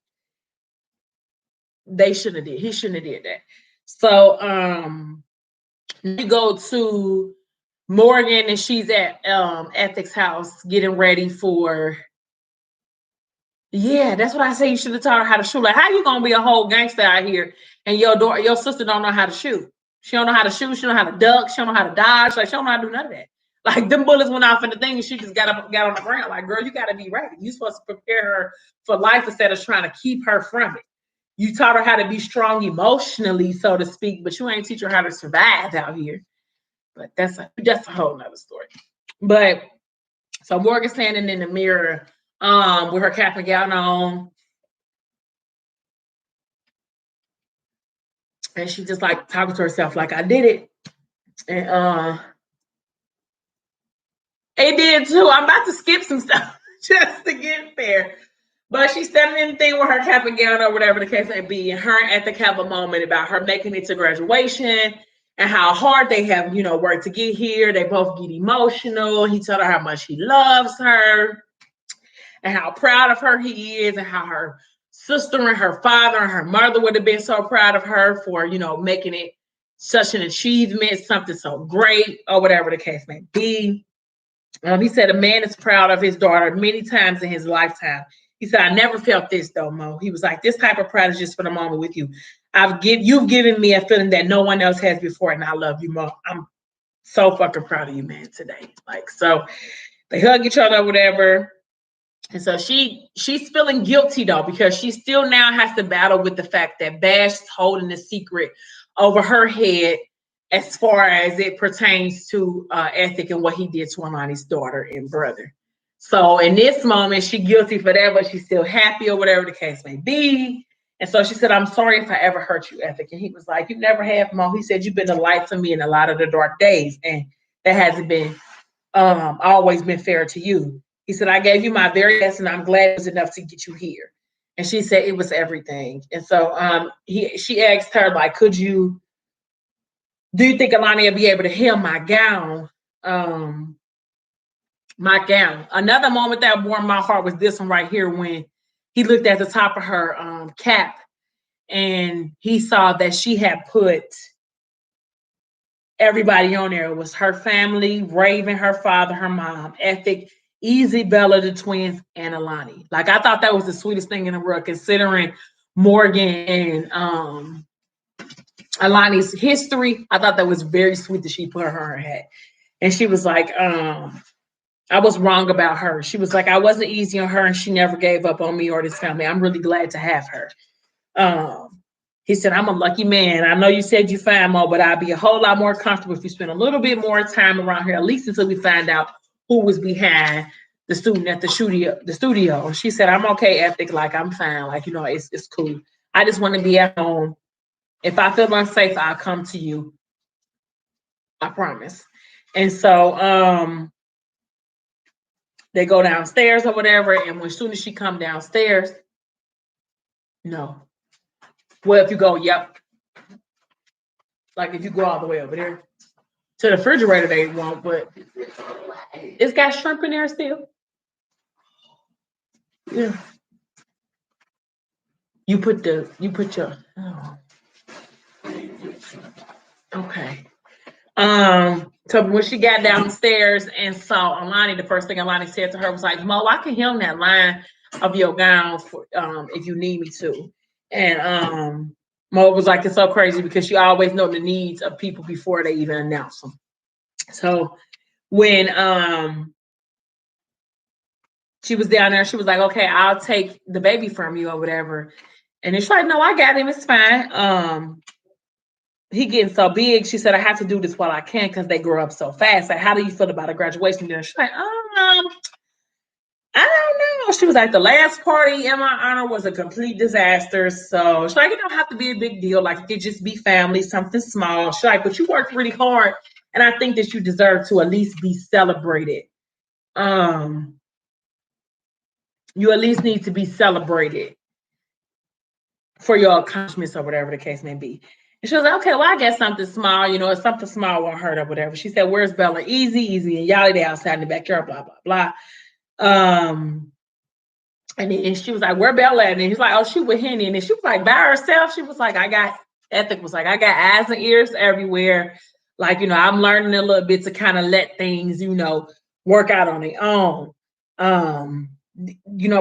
he shouldn't have did that. So you go to Morgan and she's at Ethics house getting ready for. Yeah, that's what I say. You should have taught her how to shoot. Like, how you gonna be a whole gangster out here and your sister don't know how to shoot? She don't know how to shoot. She don't know how to duck. She don't know how to dodge. Like, she don't know how to do none of that. Like, them bullets went off in the thing and she just got on the ground. Like, girl, you got to be ready. You're supposed to prepare her for life instead of trying to keep her from it. You taught her how to be strong emotionally, so to speak, but you ain't teach her how to survive out here. But that's a whole nother story. But so Morgan standing in the mirror with her cap and gown on. And she just like talking to herself like, I did it. And it did too. I'm about to skip some stuff just to get there. But she's standing in the thing with her cap and gown or whatever the case may be. And her at the have a moment about her making it to graduation and how hard they have, worked to get here. They both get emotional. He told her how much he loves her and how proud of her he is and how her sister and her father and her mother would have been so proud of her for, making it such an achievement, something so great or whatever the case may be. He said a man is proud of his daughter many times in his lifetime. He said, I never felt this though, Mo. He was like, this type of pride is just for the moment with you. You've given me a feeling that no one else has before, and I love you, Mo. I'm so fucking proud of you, man, today. Like, so they hug each other or whatever. And so she's feeling guilty though, because she still now has to battle with the fact that Bash is holding the secret over her head as far as it pertains to Ethic and what he did to Alani's daughter and brother. So in this moment, she's guilty for that, but she's still happy or whatever the case may be. And so she said, I'm sorry if I ever hurt you, Ethic. And he was like, you never have, Mo. He said, you've been a light to me in a lot of the dark days. And that hasn't been always been fair to you. He said, I gave you my very best and I'm glad it was enough to get you here. And she said it was everything. And so she asked her, like, do you think Alani will be able to hem my gown? My gown. Another moment that warmed my heart was this one right here when he looked at the top of her cap and he saw that she had put everybody on there. It was her family, Raven, her father, her mom, Ethic, Easy, Bella, the twins, and Alani. Like, I thought that was the sweetest thing in the world, considering Morgan and Alani's history. I thought that was very sweet that she put her on her head. And she was like, I was wrong about her. She was like, I wasn't easy on her and she never gave up on me or this family. I'm really glad to have her. He said, I'm a lucky man. I know you said you fine, Mo, but I'd be a whole lot more comfortable if you spend a little bit more time around here, at least until we find out who was behind the student at the studio. And she said, I'm okay, Ethic. Like, I'm fine. Like, it's cool. I just want to be at home. If I feel unsafe, I'll come to you. I promise. And so they go downstairs or whatever. And as soon as she come downstairs, no. Well, if you go, yep. Like, if you go all the way over there to the refrigerator, they won't, but it's got shrimp in there still. Yeah. You put your, okay. So when she got downstairs and saw Alani, the first thing Alani said to her was like, Mo, I can hem that line of your gown for, if you need me to. And Mo was like, it's so crazy because she always know the needs of people before they even announce them. So when she was down there, she was like, okay, I'll take the baby from you or whatever. And she's like, no, I got him. It's fine. He getting so big. She said, I have to do this while I can because they grow up so fast. Like, how do you feel about a graduation dinner? She's like, I don't know. She was like, the last party in my honor was a complete disaster. So she's like, it don't have to be a big deal. Like, it could just be family, something small. She's like, but you worked really hard. And I think that you deserve to at least be celebrated. You at least need to be celebrated for your accomplishments or whatever the case may be. And she was like, okay, well, I guess something small, it's something small won't hurt or whatever. She said, where's Bella? Easy, and Yali, they outside in the backyard, blah, blah, blah. And she was like, where Bella at? And he's like, oh, she with Henny. And then she was like, by herself. She was like, Ethic was like, I got eyes and ears everywhere. Like, I'm learning a little bit to kind of let things, work out on their own.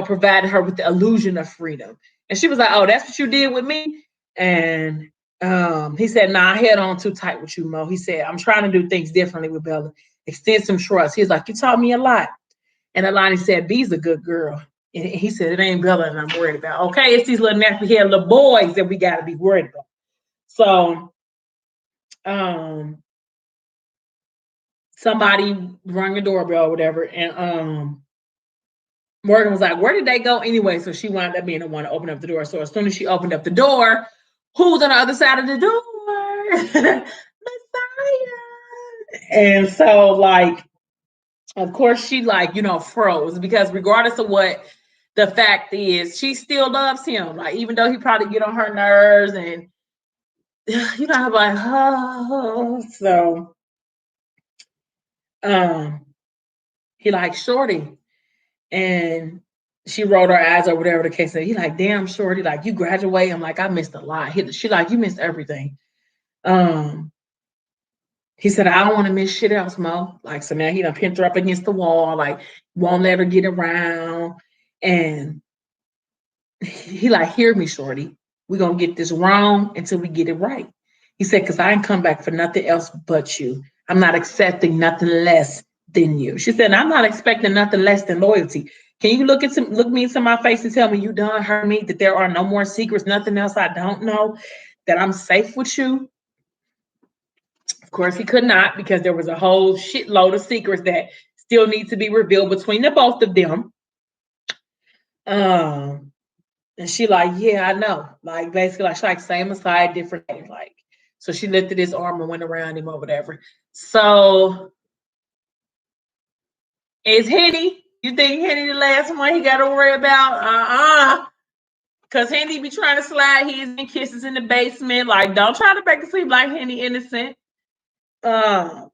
Providing her with the illusion of freedom. And she was like, oh, that's what you did with me? And He said, nah, I held on too tight with you, Mo. He said, I'm trying to do things differently with Bella. Extend some trust. He's like, you taught me a lot. And Alani said, B's a good girl. And he said, it ain't Bella and I'm worried about. Okay, it's these little nappy head little boys that we got to be worried about. So, somebody rang the doorbell or whatever. And Morgan was like, where did they go anyway? So she wound up being the one to open up the door. So as soon as she opened up the door, who's on the other side of the door? Messiah. And so, like, of course, she like, froze because regardless of what the fact is, she still loves him. Like, even though he probably get on her nerves and I'm like, oh, so he like Shorty. And she rolled her eyes or whatever the case is. He like, damn, Shorty, like you graduate. I'm like, I missed a lot. She like, you missed everything. He said, I don't want to miss shit else, Mo. Like, so now he done pinned her up against the wall, like, won't let her get around. And he like, hear me, Shorty. We're going to get this wrong until we get it right. He said, because I ain't come back for nothing else but you. I'm not accepting nothing less than you. She said, I'm not expecting nothing less than loyalty. Can you look me into my face and tell me you done heard me, that there are no more secrets, nothing else I don't know, that I'm safe with you? Of course, he could not, because there was a whole shitload of secrets that still need to be revealed between the both of them. And she like, yeah, I know. Like, basically, like, she like, same aside, different things. Like, so she lifted his arm and went around him or whatever. So, is Henny? You think Henny the last one he got to worry about? Because Henny be trying to slide his and kisses in the basement. Like, don't try to make it seem like Henny innocent. And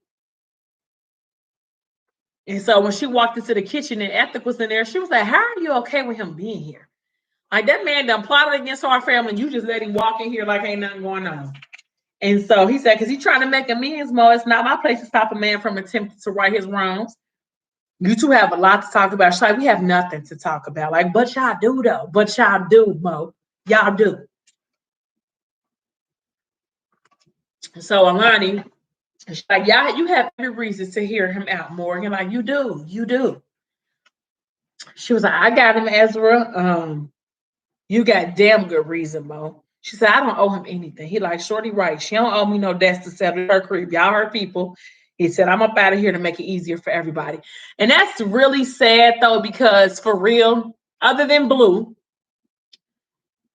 so when she walked into the kitchen and Ethic was in there, she was like, how are you okay with him being here? Like, that man done plotted against our family. You just let him walk in here like ain't nothing going on. And so he said, because he's trying to make amends, Mo. It's not my place to stop a man from attempting to right his wrongs. You two have a lot to talk about. She's like, we have nothing to talk about. Like, but y'all do, though. But y'all do, Mo. Y'all do. So Alani, she's like, y'all, you have every reason to hear him out, Morgan. Like, you do. You do. She was like, I got him, Ezra. You got damn good reason, Mo. She said, I don't owe him anything. He like, Shorty, right. She don't owe me no debts to settle her crib. Y'all her people. He said, I'm up out of here to make it easier for everybody. And that's really sad, though, because for real, other than Blue,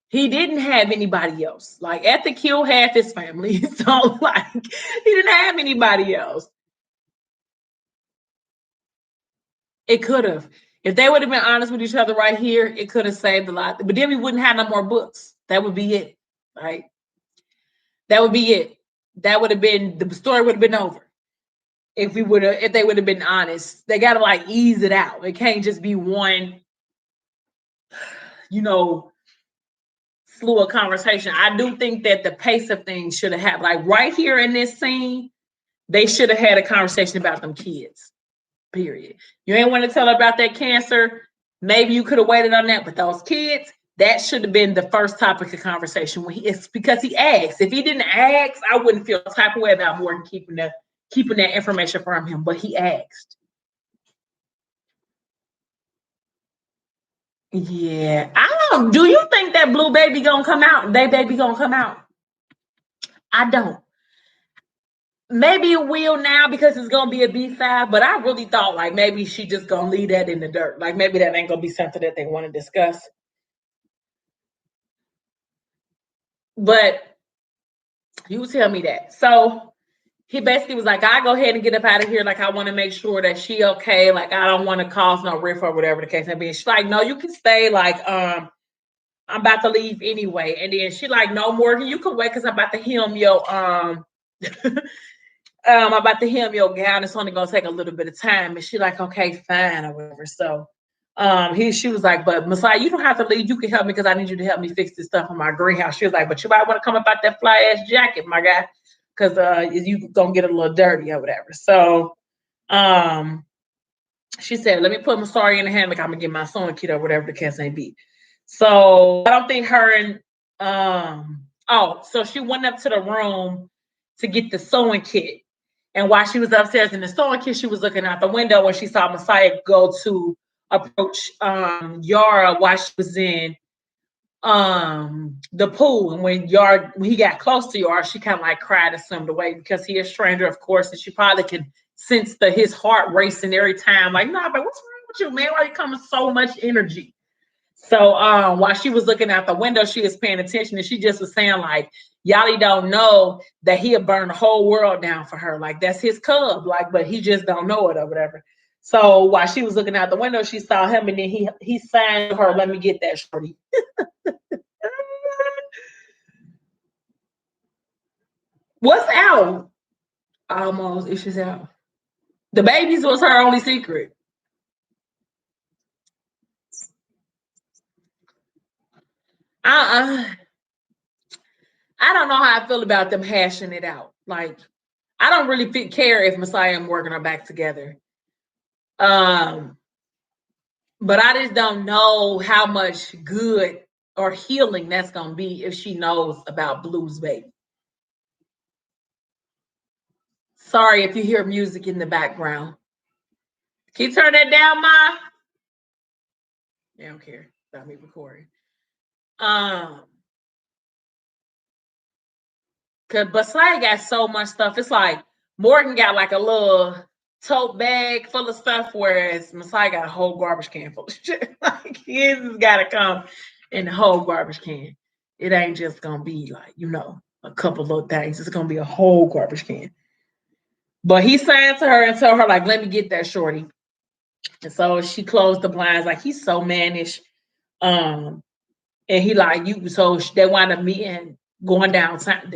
he didn't have anybody else. Like, at the kill, half his family. So, like, he didn't have anybody else. It could have. If they would have been honest with each other right here, it could have saved a lot. But then we wouldn't have no more books. That would be it, right? That would be it. That would have been, the story would have been over. If they would have been honest. They gotta like ease it out. It can't just be one, slew of conversation. I do think that the pace of things should have happened. Like right here in this scene, they should have had a conversation about them kids. Period. You ain't want to tell her about that cancer. Maybe you could have waited on that, but those kids, that should have been the first topic of conversation. It's because he asked. If he didn't ask, I wouldn't feel the type of way about Morgan keeping that information from him, but he asked. Yeah. I don't. Do you think that Blue baby gonna come out? They baby gonna come out? I don't. Maybe it will now because it's gonna be a B5, but I really thought like maybe she just gonna leave that in the dirt. Like maybe that ain't gonna be something that they want to discuss. But you tell me that. So he basically was like, I go ahead and get up out of here. Like, I want to make sure that she okay. Like, I don't want to cause no rift or whatever the case may be. She's like, no, you can stay. Like, I'm about to leave anyway. And then she like, no, Morgan, you can wait because I'm about to hem your I'm about to hem your gown. It's only gonna take a little bit of time. And she like, okay, fine, or whatever. So she was like, but Messiah, you don't have to leave. You can help me because I need you to help me fix this stuff in my greenhouse. She was like, but you might want to come about that fly ass jacket, my guy, because you gonna get a little dirty or whatever. So she said, let me put Messiah in the hammock. I'm gonna get my sewing kit or whatever the case may be. So I don't think her and Oh, so she went up to the room to get the sewing kit. And while she was upstairs in the sewing kit, she was looking out the window when she saw Messiah go to approach Yara while she was in the pool. And when he got close to Yara, she kind of like cried and swam away because he is a stranger, of course, and she probably could sense his heart racing every time. Like, nah, but what's wrong with you, man? Why are you coming so much energy? So while she was looking out the window, she was paying attention, and she just was saying, like, Yali don't know that he'll burn the whole world down for her. Like, that's his cub, like, but he just don't know it or whatever. So while she was looking out the window, she saw him, and then he signed to her, "Let me get that shorty." What's out? Almost, if she's out. The babies was her only secret. Uh-uh. I don't know how I feel about them hashing it out. Like, I don't really care if Messiah and Morgan are back together. But I just don't know how much good or healing that's gonna be if she knows about Blue's baby. Sorry if you hear music in the background. Can you turn that down, Ma? They don't care about me recording. Cause Messiah got so much stuff. It's like Morgan got like a little tote bag full of stuff, whereas Messiah got a whole garbage can full of shit. Like his has gotta come in the whole garbage can. It ain't just gonna be like, a couple little things. It's gonna be a whole garbage can. But he signed to her and told her, like, let me get that shorty. And so she closed the blinds, like he's so mannish. And he like you, so they wound up meeting going downtown,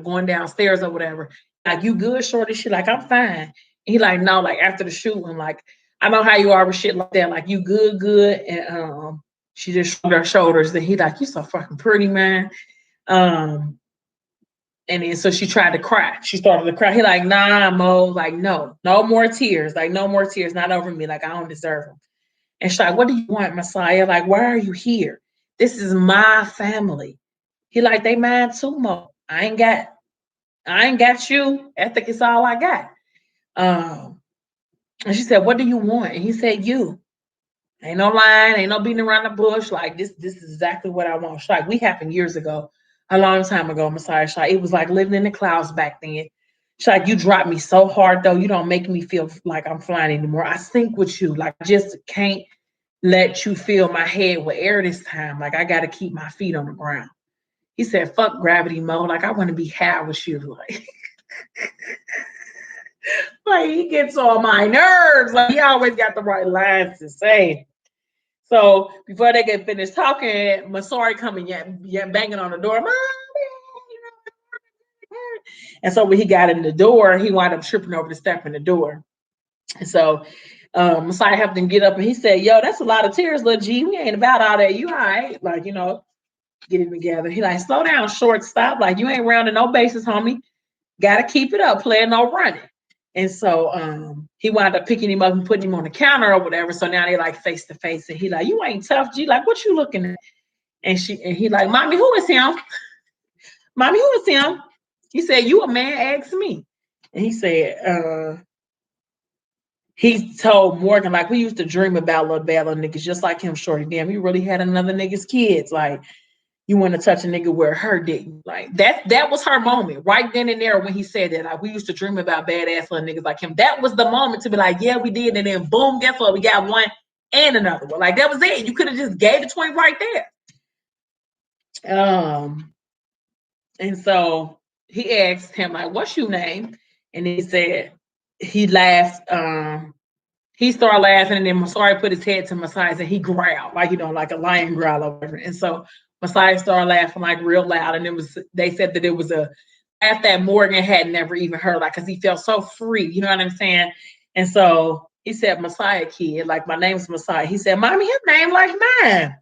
going downstairs or whatever. Like, you good, shorty? She like, I'm fine. And he like, no, like after the shooting, like, I know how you are with shit like that. Like, you good. And she just shrugged her shoulders. Then he like, you so fucking pretty, man. And then so she tried to cry. She started to cry. He like, nah, Mo, like, no more tears. Like, no more tears, not over me. Like, I don't deserve them. And she's like, what do you want, Messiah? Like, why are you here? This is my family. He like, they mine too, Mo. I ain't got you. I think it's all I got. And she said, what do you want? And he said, you. Ain't no line, ain't no beating around the bush. Like, this is exactly what I want. She's like, we happened years ago, a long time ago, Messiah. She's like, it was like living in the clouds back then. She's like, you dropped me so hard, though. You don't make me feel like I'm flying anymore. I sink with you. Like, I just can't let you fill my head with air this time. Like, I got to keep my feet on the ground. He said, fuck gravity, Mo. Like, I want to be high with you. Like, like, he gets on my nerves. Like, he always got the right lines to say. So before they get finished talking, Masari coming banging on the door. Mommy! And so when he got in the door, he wound up tripping over the step in the door. And so Messiah helped him get up, and he said, yo, that's a lot of tears, little G. We ain't about all that. You all right? Like, getting together. He like, slow down, short, stop. Like, you ain't rounding no bases, homie. Gotta keep it up, playing no running. And so he wound up picking him up and putting him on the counter or whatever. So now they like face to face, and he like, you ain't tough, G. Like, what you looking at? And he like, mommy, who is him? Mommy, who is him? He said, you a man, ask me. And he said, he told Morgan, like, we used to dream about little bad little niggas just like him, shorty. Damn, he really had another nigga's kids. Like, you want to touch a nigga where her didn't. Like, that was her moment right then and there when he said that. Like, we used to dream about badass little niggas like him. That was the moment to be like, yeah, we did. And then boom, guess what? We got one and another one. Like, that was it. You could have just gave the 20 right there. And so he asked him, like, what's your name? And he said, he laughed. He started laughing, and then Masari put his head to Messiah and he growled, like, like a lion growl or whatever. And so Messiah started laughing like real loud. And they said that it was a laugh that Morgan had never even heard, like, because he felt so free, you know what I'm saying? And so he said, Messiah, kid, like, my name's Messiah. He said, mommy, his name like mine.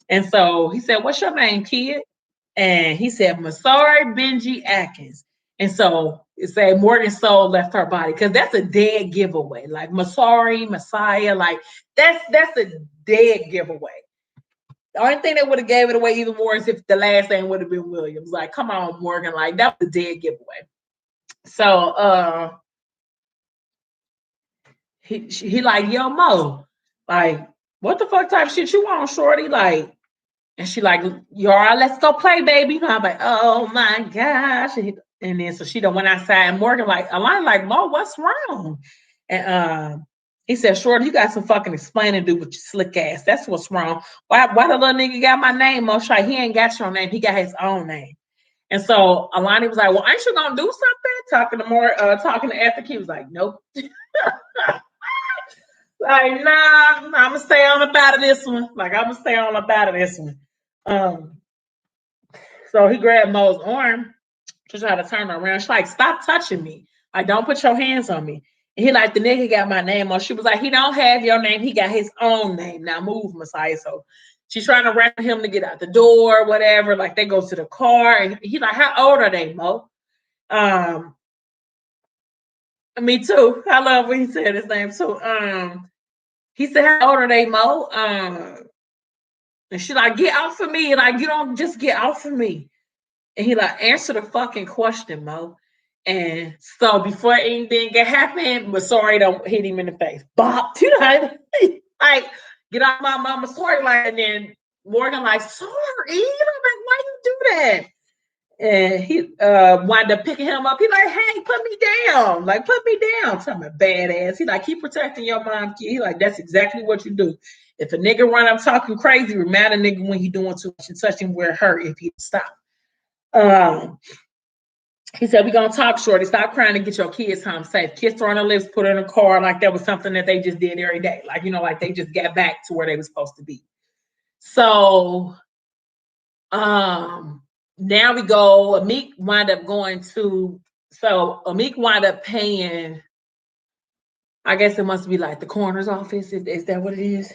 And so he said, what's your name, kid? And he said, Masari Benji Atkins. And so it said Morgan's soul left her body, because that's a dead giveaway. Like, Masari, Messiah, like, that's a dead giveaway. The only thing that would have gave it away even more is if the last name would have been Williams. Like, come on, Morgan. Like, that was a dead giveaway. So he like, yo, Mo, like, what the fuck type shit you want, shorty? Like, and she like, you all right, let's go play, baby. And I'm like, oh my gosh. And then so she done went outside, and Morgan like, Alana like, Mo, what's wrong? And he said, Shorty, you got some fucking explaining to do with your slick ass. That's what's wrong. Why the little nigga got my name, Mo? Shy, he ain't got your name. He got his own name. And so Alani was like, well, ain't you gonna do something? Talking to Ethic. He was like, nope. Like, nah, I'm gonna stay on up out of this one. So he grabbed Mo's arm to try to turn her around. She's like, stop touching me. Like, don't put your hands on me. And he like, the nigga got my name on. She was like, he don't have your name. He got his own name. Now move, Messiah. So she's trying to wrap him to get out the door, whatever. Like, they go to the car. And he like, how old are they, Mo? Me too. I love when he said his name too. He said, how old are they, Mo? And she like, get out for me. Like, you don't just get out for me. And he like, answer the fucking question, Mo. And so before anything can happen, Masori don't hit him in the face. Bop. You know, like, get out my mama, sorry. Like, and then Morgan like, sorry. You know, like, why you do that? And he wound up picking him up. He like, hey, put me down. Like, put me down. Tell me, badass. He like, keep protecting your mom, kid. He like, that's exactly what you do. If a nigga run up talking crazy, remind a nigga when he doing too much and touch him where it hurt if he stop. He said, we're going to talk, shorty. Stop crying and get your kids home safe. Kiss her on the lips, put her in the car. Like that was something that they just did every day. Like, you know, like they just got back to where they were supposed to be. So, now we go, Amik wound up paying, I guess it must be like the coroner's office. Is that what it is?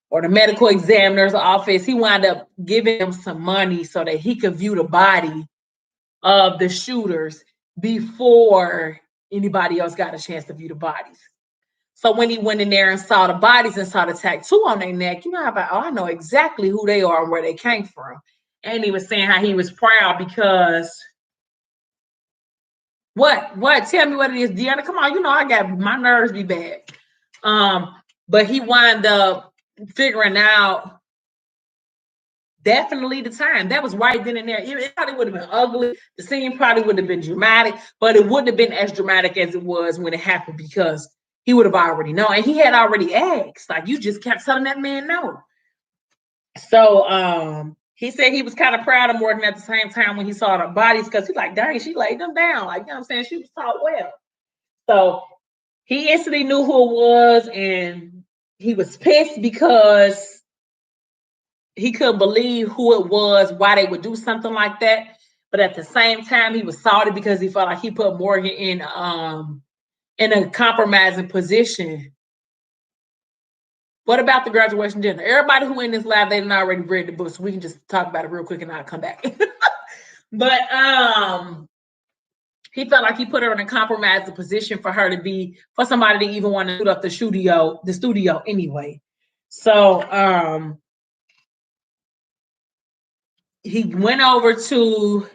Or the medical examiner's office. He wound up giving him some money so that he could view the body of the shooters before anybody else got a chance to view the bodies. So when he went in there and saw the bodies and saw the tattoo on their neck, you know, I'm like, oh, I know exactly who they are and where they came from. And he was saying how he was proud because what? Tell me what it is, Deanna. Come on, you know I got my nerves be bad. But he wound up figuring out definitely the time. That was right then and there. It probably would have been ugly. The scene probably would have been dramatic, but it wouldn't have been as dramatic as it was when it happened because he would have already known. And he had already asked. Like, you just kept telling that man no. So he said he was kind of proud of Morgan at the same time when he saw the bodies because he's like, dang, she laid them down. Like, you know what I'm saying? She was taught well. So he instantly knew who it was, and he was pissed because he couldn't believe who it was, why they would do something like that. But at the same time, he was salty because he felt like he put Morgan in a compromising position. What about the graduation dinner? Everybody who in this lab, they didn't already read the book, so we can just talk about it real quick and I'll come back. But he felt like he put her in a compromising position for somebody to even want to shoot up the studio anyway. So he went over so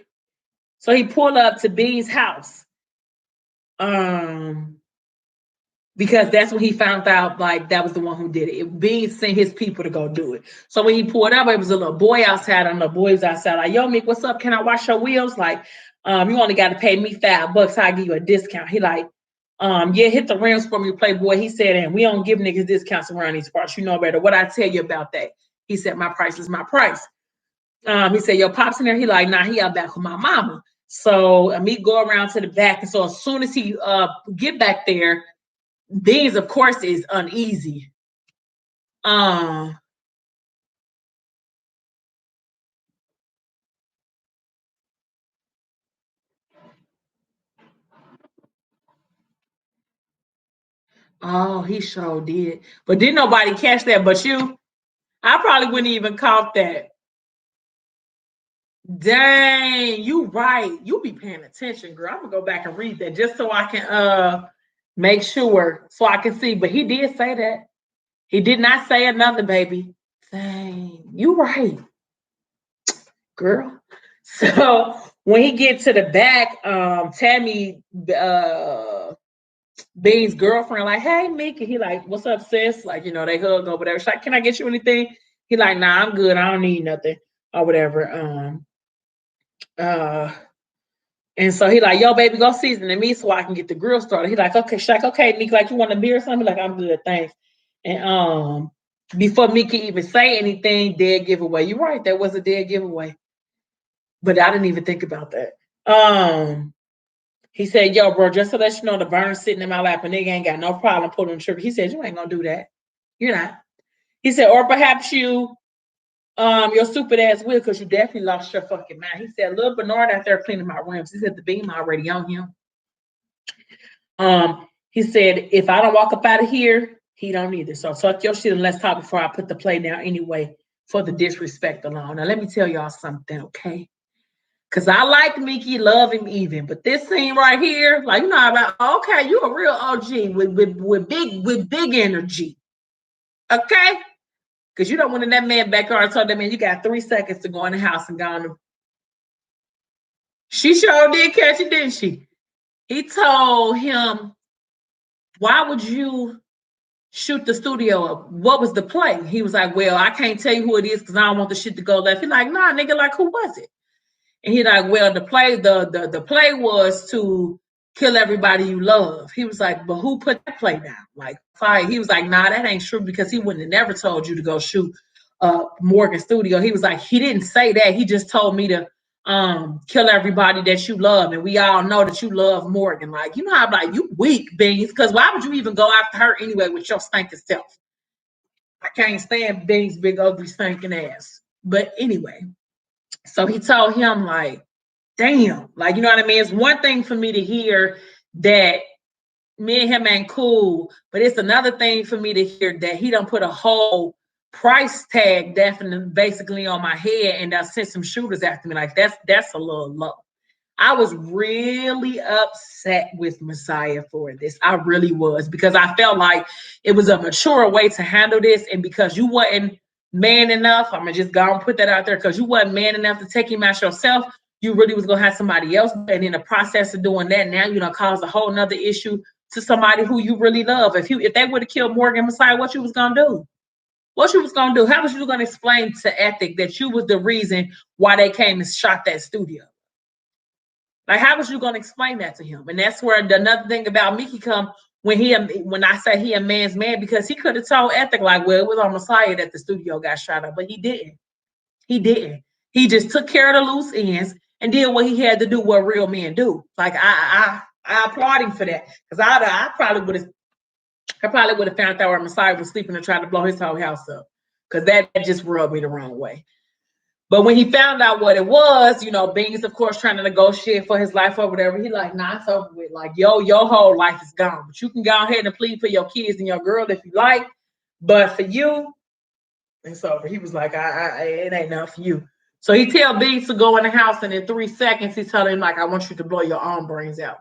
he pulled up to B's house. Because that's when he found out, like, that was the one who did it. Bean sent his people to go do it. So when he pulled up, it was a little boy outside, and the boys outside, like, yo, Mick, what's up? Can I wash your wheels? Like, you only got to pay me $5. I'll give you a discount. He like, yeah, hit the rims for me, Playboy. He said, and we don't give niggas discounts around these parts. You know better. What I tell you about that? He said, my price is my price. He said, your pop's in there. He like, nah, he out back with my mama. So me go around to the back. And so as soon as he get back there, Beans, of course, is uneasy. Oh, he sure did. But didn't nobody catch that but you? I probably wouldn't even caught that. Dang, you right. You be paying attention, girl. I'm gonna go back and read that just so I can make sure so I can see. But he did say that. He did not say another, baby. Dang, You right, girl. So when he get to the back, Tammy, Bean's girlfriend, like, hey, Mickey. He like, what's up, sis? Like, they hug or whatever. She's like, can I get you anything? He like, nah, I'm good. I don't need nothing or whatever. Uh, and so he like, yo, baby, go season the meat so I can get the grill started. He like, okay. She's like, okay, Mickey, like, you want a beer or something? Like, I'm good, thanks. And before Mickey even say anything, dead giveaway. You're right, that was a dead giveaway. But I didn't even think about that. He said, yo, bro, just to let you know, the burner's sitting in my lap and nigga ain't got no problem pulling the trigger. He said, you ain't gonna do that. You're not. He said, or perhaps your stupid ass will, because you definitely lost your fucking mind. He said, little Bernard out there cleaning my rims. He said, the beam already on him. He said, if I don't walk up out of here, he don't either. So tuck your shit and let's talk before I put the play down anyway for the disrespect alone. Now, let me tell y'all something, okay? Because I like Mickey, love him even. But this scene right here, like, okay, you a real OG with big energy. Okay? Because you don't want in that man backyard and told that man you got 3 seconds to go in the house and go on. She sure did catch it, didn't she? He told him, why would you shoot the studio up? What was the play? He was like, well, I can't tell you who it is because I don't want the shit to go left. He's like, nah, nigga, like, who was it? And he like, well, the play was to kill everybody you love. He was like, but who put that play down? Like, fire. He was like, nah, that ain't true, because he wouldn't have never told you to go shoot Morgan Studio. He was like, he didn't say that. He just told me to kill everybody that you love. And we all know that you love Morgan. Like, you know how, like, you weak, Beans, because why would you even go after her anyway with your stinking self? I can't stand Beans' big, ugly, stinking ass. But anyway. So he told him, like, damn, like, you know what I mean? It's one thing for me to hear that me and him ain't cool, but it's another thing for me to hear that he don't put a whole price tag definitely basically on my head and sent some shooters after me. Like, that's a little low. I was really upset with Messiah for this. I really was, because I felt like it was a mature way to handle this, and because you wasn't man enough, I'm gonna just go and put that out there, because you wasn't man enough to take him out yourself. You really was gonna have somebody else, and in the process of doing that, now you know cause a whole nother issue to somebody who you really love. If they would have killed Morgan Messiah, what you was gonna do? What you was gonna do? How was you gonna explain to Ethic that you was the reason why they came and shot that studio? Like, how was you gonna explain that to him? And that's where another thing about Mickey come when I say he a man's man, because he could have told Ethic, like, well, it was on Messiah that the studio got shot up, but he didn't. He didn't. He just took care of the loose ends and did what he had to do, what real men do. Like, I applaud him for that, because I probably would have found out where Messiah was sleeping and tried to blow his whole house up, because that just rubbed me the wrong way. But when he found out what it was, Beans, of course, trying to negotiate for his life or whatever, he like, nah, it's over with. Like, your whole life is gone. But you can go ahead and plead for your kids and your girl if you like. But for you, it's over. He was like, it ain't enough for you. So he tell Beans to go in the house, and in 3 seconds, he tell him, like, I want you to blow your own brains out.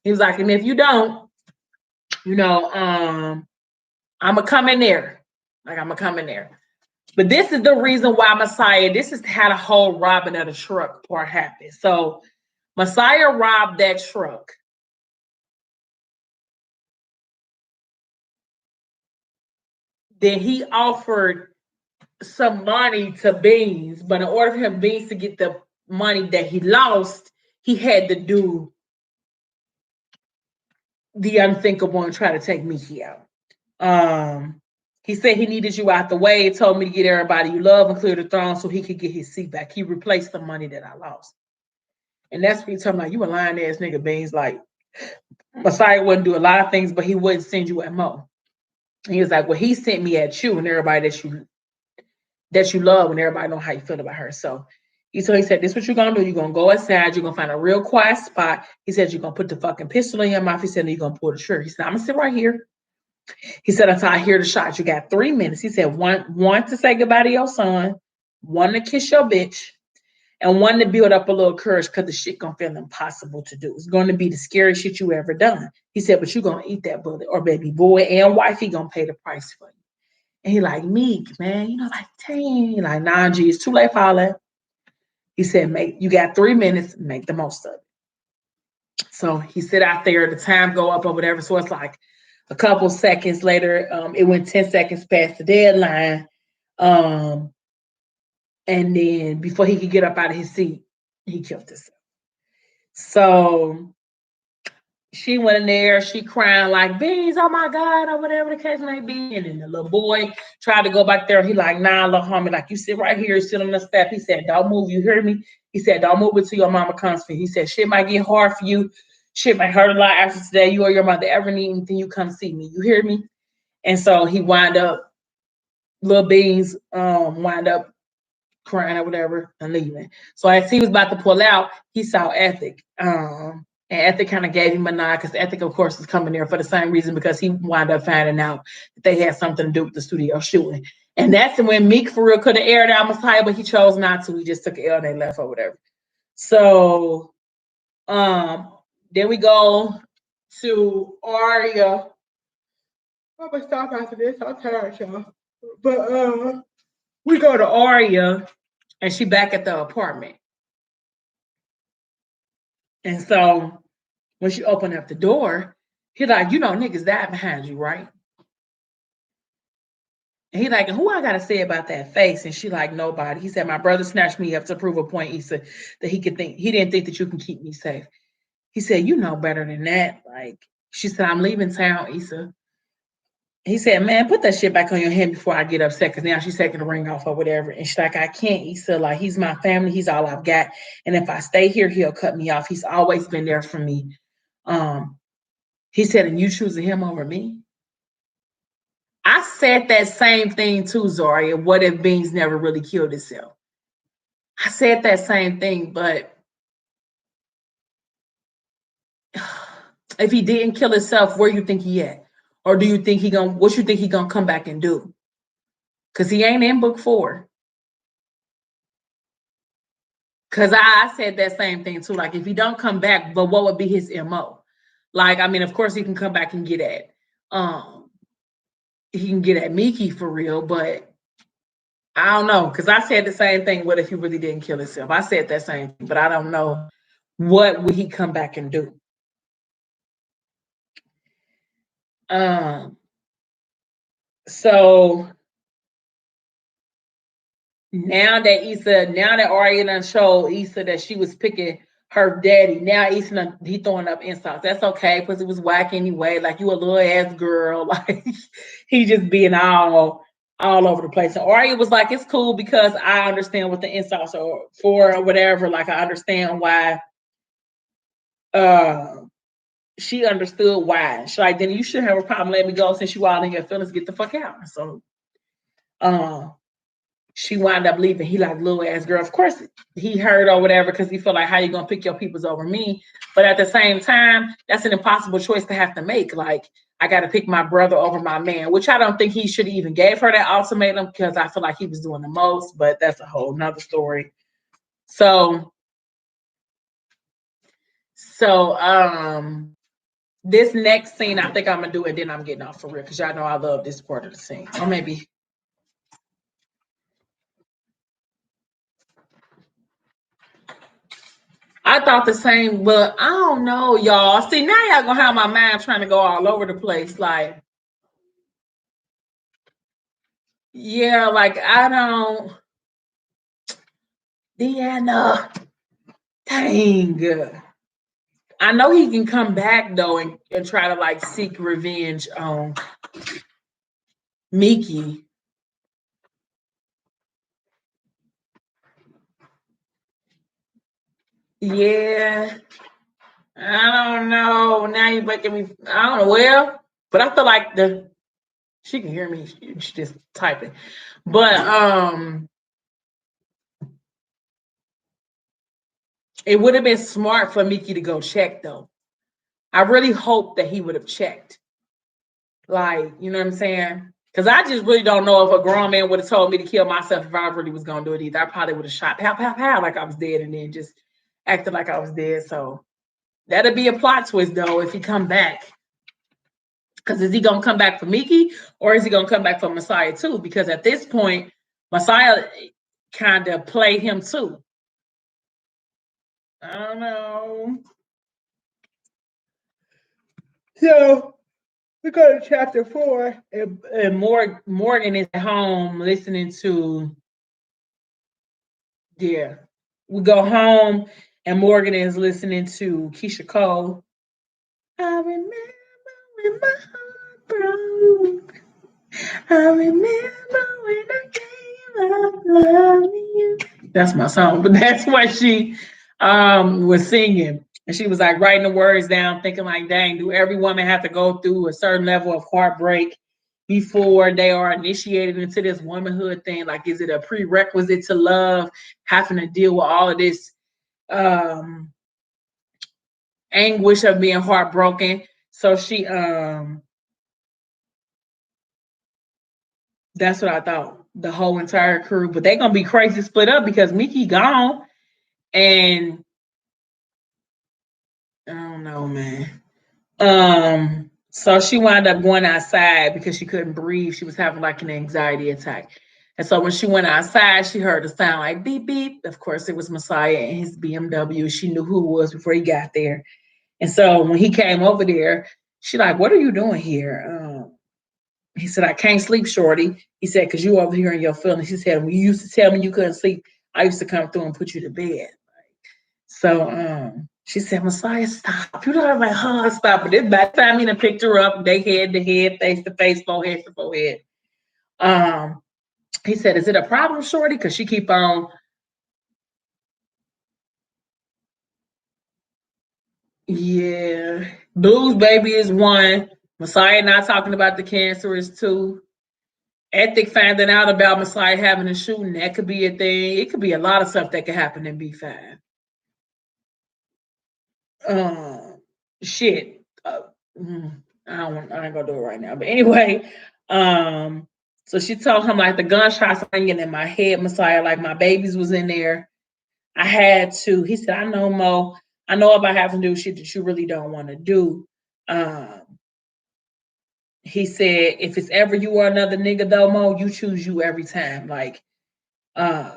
He was like, and if you don't, I'm going to come in there. Like, I'm going to come in there. But this is the reason why Messiah, this is how the whole robbing of the truck part happened. So Messiah robbed that truck. Then he offered some money to Beans, but in order for him, Beans, to get the money that he lost, he had to do the unthinkable and try to take Mickey out. He said he needed you out the way. He told me to get everybody you love and clear the throne so he could get his seat back. He replaced the money that I lost. And that's what he's talking about. You a lying ass nigga, Beans. Like, Messiah wouldn't do a lot of things, but he wouldn't send you at Mo. And he was like, well, he sent me at you and everybody that you love, and everybody know how you feel about her. So he said, this is what you're going to do. You're going to go outside. You're going to find a real quiet spot. He said, you're going to put the fucking pistol in your mouth. He said, you're going to pull the trigger. He said, I'm going to sit right here. He said, until I hear the shots. You got 3 minutes. He said, one to say goodbye to your son, 1 to kiss your bitch, and 1 to build up a little courage, because the shit going to feel impossible to do. It's going to be the scariest shit you ever done. He said, but you're going to eat that bullet, or baby boy and wife, he going to pay the price for you. And he like, Meek, man, like, dang, like, nah, G, it's too late for all that. He said, you got 3 minutes, make the most of it. So he sit out there, the time go up or whatever. So it's like a couple seconds later, it went 10 seconds past the deadline. And then before he could get up out of his seat, he killed himself. So she went in there, she crying like, Beans, oh my God, or whatever the case may be. And then the little boy tried to go back there. He like, nah, little homie, like, you sit right here, sit on the step. He said, don't move, you hear me? He said, don't move until your mama comes for you. He said, shit might get hard for you. Shit might hurt a lot after today. You or your mother ever need anything, you come see me. You hear me? And so he wind up, little Beans wind up crying or whatever and leaving. So as he was about to pull out, he saw Ethic. And Ethic kind of gave him a nod because Ethic, of course, is coming there for the same reason because he wound up finding out that they had something to do with the studio shooting. And that's when Meek for real could have aired out Messiah, but he chose not to. He just took an L and they left or whatever. So then we go to Aria. I'm gonna stop after this. I'm tired, y'all. But we go to Aria and she back at the apartment. And so when she opened up the door, he like, niggas died behind you, right? And he like, who I gotta say about that face? And she like, nobody. He said, my brother snatched me up to prove a point, Issa, that he didn't think that you can keep me safe. He said, you know better than that. Like, she said, I'm leaving town, Issa. He said, man, put that shit back on your hand before I get upset, because now she's taking the ring off or whatever. And she's like, I can't, Issa. Like, he's my family. He's all I've got. And if I stay here, he'll cut me off. He's always been there for me. He said, and you choosing him over me? I said that same thing too, Zaria. What if Beans never really killed himself? I said that same thing, but if he didn't kill himself, where you think he at? Or do you think what you think he gonna come back and do? Because he ain't in book 4. Because I said that same thing too. Like, if he don't come back, but what would be his MO? Like, I mean, of course he can come back and get at Miki for real, but I don't know. Because I said the same thing. What if he really didn't kill himself? I said that same thing, but I don't know what would he come back and do. So now that Aria done showed Issa that she was picking her daddy, now Issa he throwing up insults. That's okay, because it was whack anyway. Like, you a little ass girl. Like, he just being all over the place. And Aria was like, it's cool because I understand what the insults are for or whatever. Like, I understand why. She understood why. She's like, then you shouldn't have a problem. Let me go since you all in your feelings. Get the fuck out. So, she wound up leaving. He like, little ass girl. Of course, he heard or whatever because he felt like, how you gonna pick your peoples over me? But at the same time, that's an impossible choice to have to make. Like, I got to pick my brother over my man, which I don't think he should even gave her that ultimatum because I feel like he was doing the most. But that's a whole nother story. So this next scene, I think I'm gonna do, and then I'm getting off for real because y'all know I love this part of the scene. Or maybe. I thought the same, but I don't know, y'all. See, now y'all gonna have my mind trying to go all over the place. Like, yeah, like, I don't. Deanna, dang. I know he can come back though and try to like seek revenge on Miki. Yeah, I don't know. Now you're making me. I don't know. Well, but I feel like she can hear me. She's just typing. But it would have been smart for Miki to go check though. I really hope that he would have checked. Like, you know what I'm saying? Because I just really don't know if a grown man would have told me to kill myself if I really was going to do it either. I probably would have shot pow, pow, pow, like I was dead and then just acted like I was dead. So that'd be a plot twist, though, if he come back. Because is he gonna come back for Miki or is he gonna come back for Messiah too? Because at this point, Messiah kind of played him too. I don't know. So we go to chapter 4, and Morgan is at home listening to. Yeah, we go home, and Morgan is listening to Keisha Cole. I remember when my heart broke. I remember when I came up loving you. That's my song, but that's what she was singing. And she was like writing the words down, thinking like, dang, do every woman have to go through a certain level of heartbreak before they are initiated into this womanhood thing? Like, is it a prerequisite to love, having to deal with all of this anguish of being heartbroken? So she that's what I thought. The whole entire crew, but they're gonna be crazy split up because Miki gone, and I don't know, man. So she wound up going outside because she couldn't breathe. She was having like an anxiety attack. And so when she went outside, she heard a sound like beep beep. Of course, it was Messiah and his BMW. She knew who it was before he got there. And so when he came over there, she like, "What are you doing here?" He said, "I can't sleep, shorty." He said, "Because you over here in your feelings." He said, "When you used to tell me you couldn't sleep, I used to come through and put you to bed." So she said, "Messiah, stop." You know, I'm like, "Huh, stop." But this by the time he picked her up, they head to head, face to face, forehead to forehead. He said, "Is it a problem, shorty?" Because she keep on. Yeah. Blues Baby is one. Messiah not talking about the cancer is two. Ethic finding out about Messiah having a shooting, that could be a thing. It could be a lot of stuff that could happen in B5. Shit. I ain't gonna do it right now. But anyway, so she told him like the gunshots ringing in my head, Messiah, like my babies was in there. I had to. He said, "I know, Mo. I know about having to do shit that you really don't want to do." Um, he said, "If it's ever you or another nigga though, Mo, you choose you every time. Like, uh,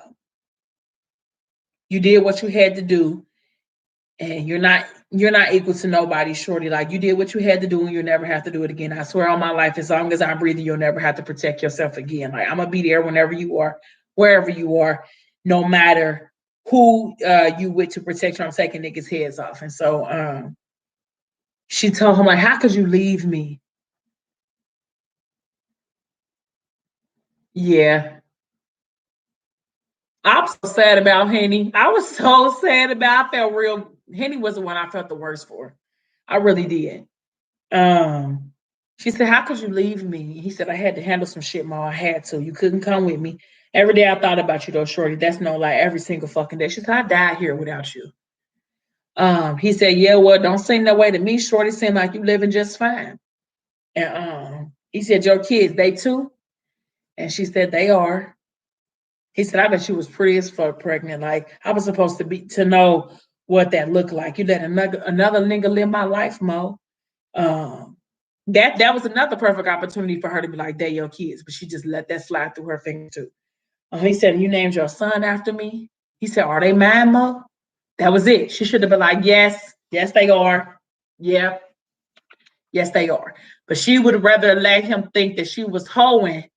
you did what you had to do, and you're not equal to nobody, shorty. Like you did what you had to do, and you'll never have to do it again. I swear on my life, as long as I'm breathing, you'll never have to protect yourself again. Like I'm gonna be there whenever you are, wherever you are, no matter who you with to protect you. I'm taking niggas' heads off." And so she told him like, "How could you leave me?" Yeah, I'm so sad about Henny. I was so sad about. I felt real. Henny was the one I felt the worst for. I really did. Um, she said, "How could you leave me?" He said, "I had to handle some shit, Ma. I had to. You couldn't come with me. Every day I thought about you though, shorty. That's no lie. Every single fucking day." She said, "I died here without you." He said, "Yeah, well, don't seem that way to me, shorty. Seem like you living just fine." And he said, "Your kids, they too?" And she said, "They are." He said, "I bet you was pretty as fuck pregnant. Like I was supposed to know what that looked like. You let another nigga live my life, Mo." Um, that was another perfect opportunity for her to be like, "They your kids," but she just let that slide through her finger too. He said, "You named your son after me." He said, "Are they mine, Mo?" That was it. She should have been like, "Yes, yes, they are. Yeah, yes, they are." But she would rather let him think that she was hoeing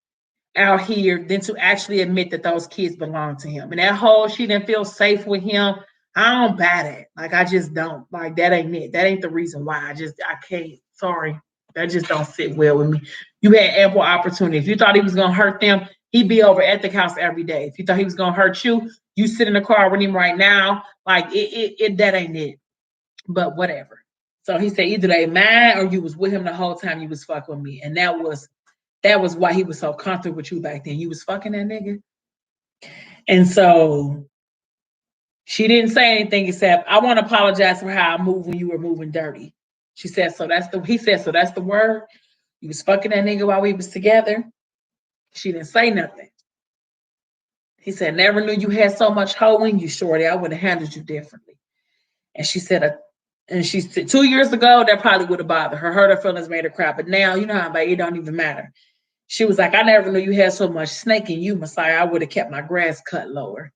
out here than to actually admit that those kids belong to him. And that whole she didn't feel safe with him. I don't buy that. Like I just don't. Like that ain't it. That ain't the reason why. I can't. Sorry. That just don't sit well with me. You had ample opportunity. If you thought he was gonna hurt them, he'd be over at the house every day. If you thought he was gonna hurt you, you sit in the car with him right now. Like it that ain't it. But whatever. So he said either they mad or you was with him the whole time you was fucking with me. And that was why he was so comfortable with you back then. You was fucking that nigga. And so she didn't say anything except, "I want to apologize for how I moved when you were moving dirty." She said, he said, "So that's the word? You was fucking that nigga while we was together?" She didn't say nothing. He said, "Never knew you had so much hoe in you, shorty. I would have handled you differently." And she said, And she said 2 years ago, that probably would have bothered her. Hurt her feelings, made her cry. But now, you know how like, it don't even matter. She was like, I never knew you had so much snake in you, Messiah. I would have kept my grass cut lower.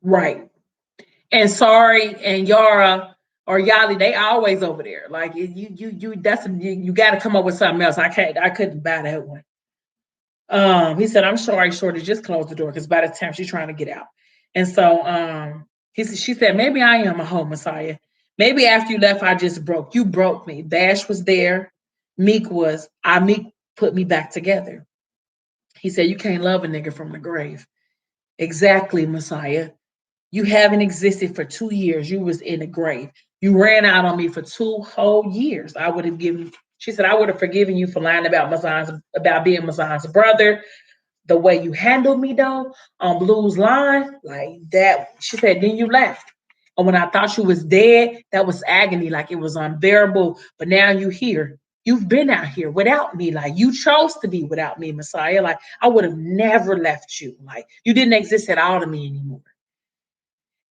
Right. And Sorry and Yara or Yali, they always over there. Like you got to come up with something else. I couldn't buy that one. He said, I'm sorry, Shorty, just close the door because by the time she's trying to get out. And so she said, maybe I am a hoe, Messiah. Maybe after you left, I just broke. You broke me. Bash was there. Meek was. Meek put me back together. He said, you can't love a nigga from the grave. Exactly, Messiah. You haven't existed for 2 years. You was in the grave. You ran out on me for 2 whole years. I would have given. She said, I would have forgiven you for lying about being Mazan's brother. The way you handled me though on Blue's line, like that. She said, then you left. And when I thought you was dead, that was agony, like it was unbearable. But now you here. You've been out here without me. Like you chose to be without me, Messiah. Like I would have never left you. Like you didn't exist at all to me anymore.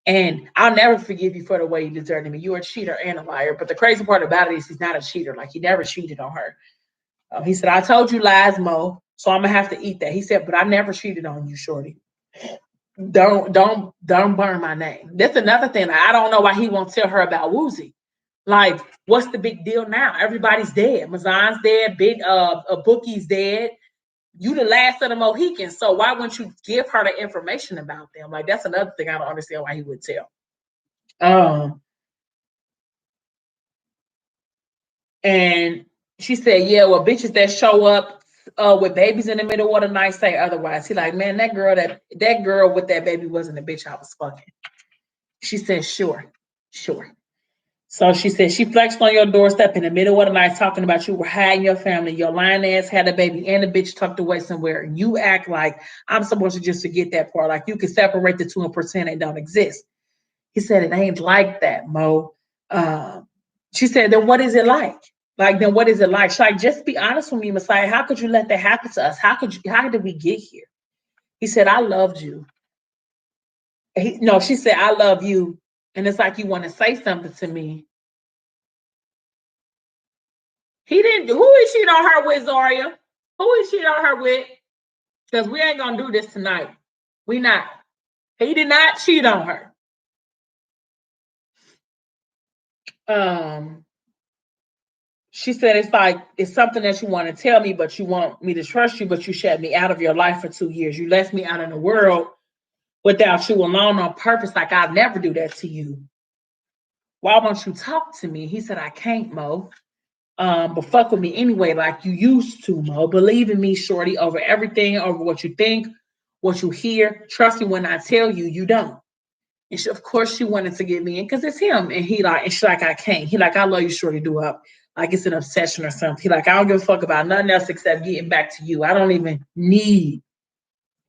And I'll never forgive you for the way you deserted me. You're a cheater and a liar. But the crazy part about it is he's not a cheater. Like he never cheated on her. He said, I told you lies, Mo, so I'm gonna have to eat that. He said, but I never cheated on you, Shorty. Don't burn my name. That's another thing. I don't know why he won't tell her about Woozy. Like, what's the big deal now? Everybody's dead. Mazan's dead. Big Bookie's dead. You the last of the Mohicans. So why wouldn't you give her the information about them? Like, that's another thing I don't understand why he would tell. And she said, yeah, well, bitches that show up with babies in the middle of the night say otherwise. He like, man, that girl with that baby wasn't a bitch I was fucking. She said, sure. So she said she flexed on your doorstep in the middle of the night talking about you were hiding your family. Your lying ass had a baby and a bitch tucked away somewhere. And you act like I'm supposed to just forget that part. Like you can separate the two and pretend they don't exist. He said, it ain't like that, Mo. She said, then what is it like? Like, then what is it like? She's like, just be honest with me, Messiah. How could you let that happen to us? How did we get here? He said, I loved you. No, she said, I love you. And it's like you want to say something to me. He didn't. Who is cheating on her with, Zaria? Who is cheating on her with? Because we ain't gonna do this tonight. We not. He did not cheat on her. She said it's like it's something that you want to tell me, but you want me to trust you, but you shut me out of your life for 2 years. You left me out in the world without you alone on purpose. Like I'd never do that to you. Why won't you talk to me? He said, I can't, Mo. But fuck with me anyway, like you used to, Mo. Believe in me, Shorty, over everything, over what you think, what you hear. Trust me when I tell you, you don't. And she, of course, she wanted to get me in because it's him. And and she's like, I can't. He like, I love you, Shorty, do up. Like it's an obsession or something. He like, I don't give a fuck about nothing else except getting back to you. I don't even need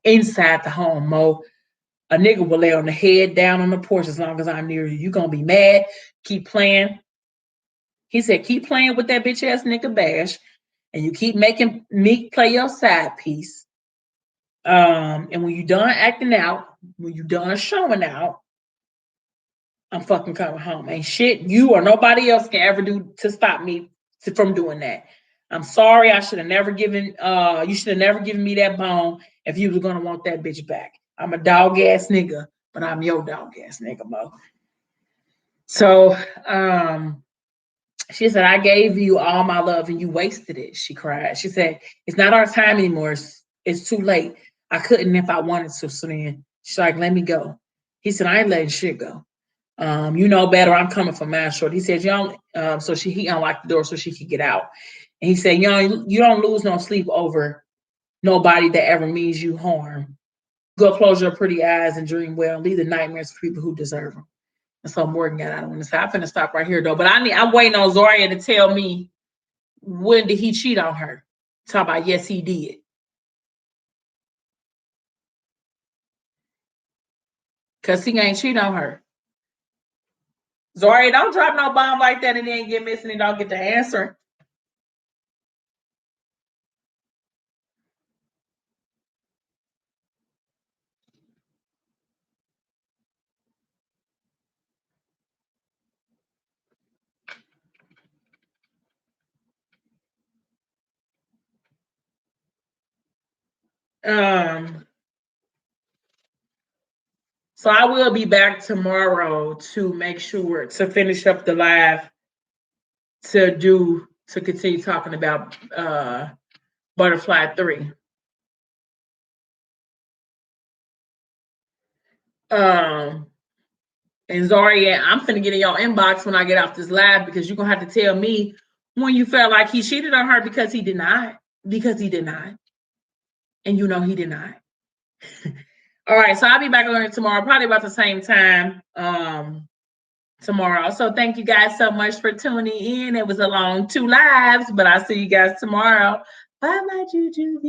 inside the home, Mo. A nigga will lay on the head down on the porch as long as I'm near you. You're gonna be mad. Keep playing. He said, keep playing with that bitch ass nigga Bash, and you keep making me play your side piece. And when you done acting out, when you done showing out, I'm fucking coming home. Ain't shit you or nobody else can ever do to stop me from doing that. I'm sorry. I should have never given. You should have never given me that bone if you was gonna want that bitch back. I'm a dog ass nigga, but I'm your dog ass nigga, Mo. So, she said, I gave you all my love and you wasted it. She cried. She said, it's not our time anymore. It's too late. I couldn't if I wanted to. So then she's like, let me go. He said, I ain't letting shit go. You know better. I'm coming for my short. He said, he unlocked the door so she could get out. And he said, you don't lose no sleep over nobody that ever means you harm. Go close your pretty eyes and dream well. Leave the nightmares for people who deserve them. And so Morgan got out of the side. I'm finna stop right here though. But I'm waiting on Zaria to tell me when did he cheat on her. Talk about yes, he did. Cause he ain't cheat on her. Zaria, don't drop no bomb like that and then get missing and don't get the answer. So I will be back tomorrow to make sure to finish up the live to continue talking about Butterfly 3. And Zaria, I'm finna get in your inbox when I get off this live because you're gonna have to tell me when you felt like he cheated on her because he did not. Because he did not. And you know he did not. All right, so I'll be back on it tomorrow, probably about the same time tomorrow. So thank you guys so much for tuning in. It was a long 2 lives, but I'll see you guys tomorrow. Bye, my jujubes.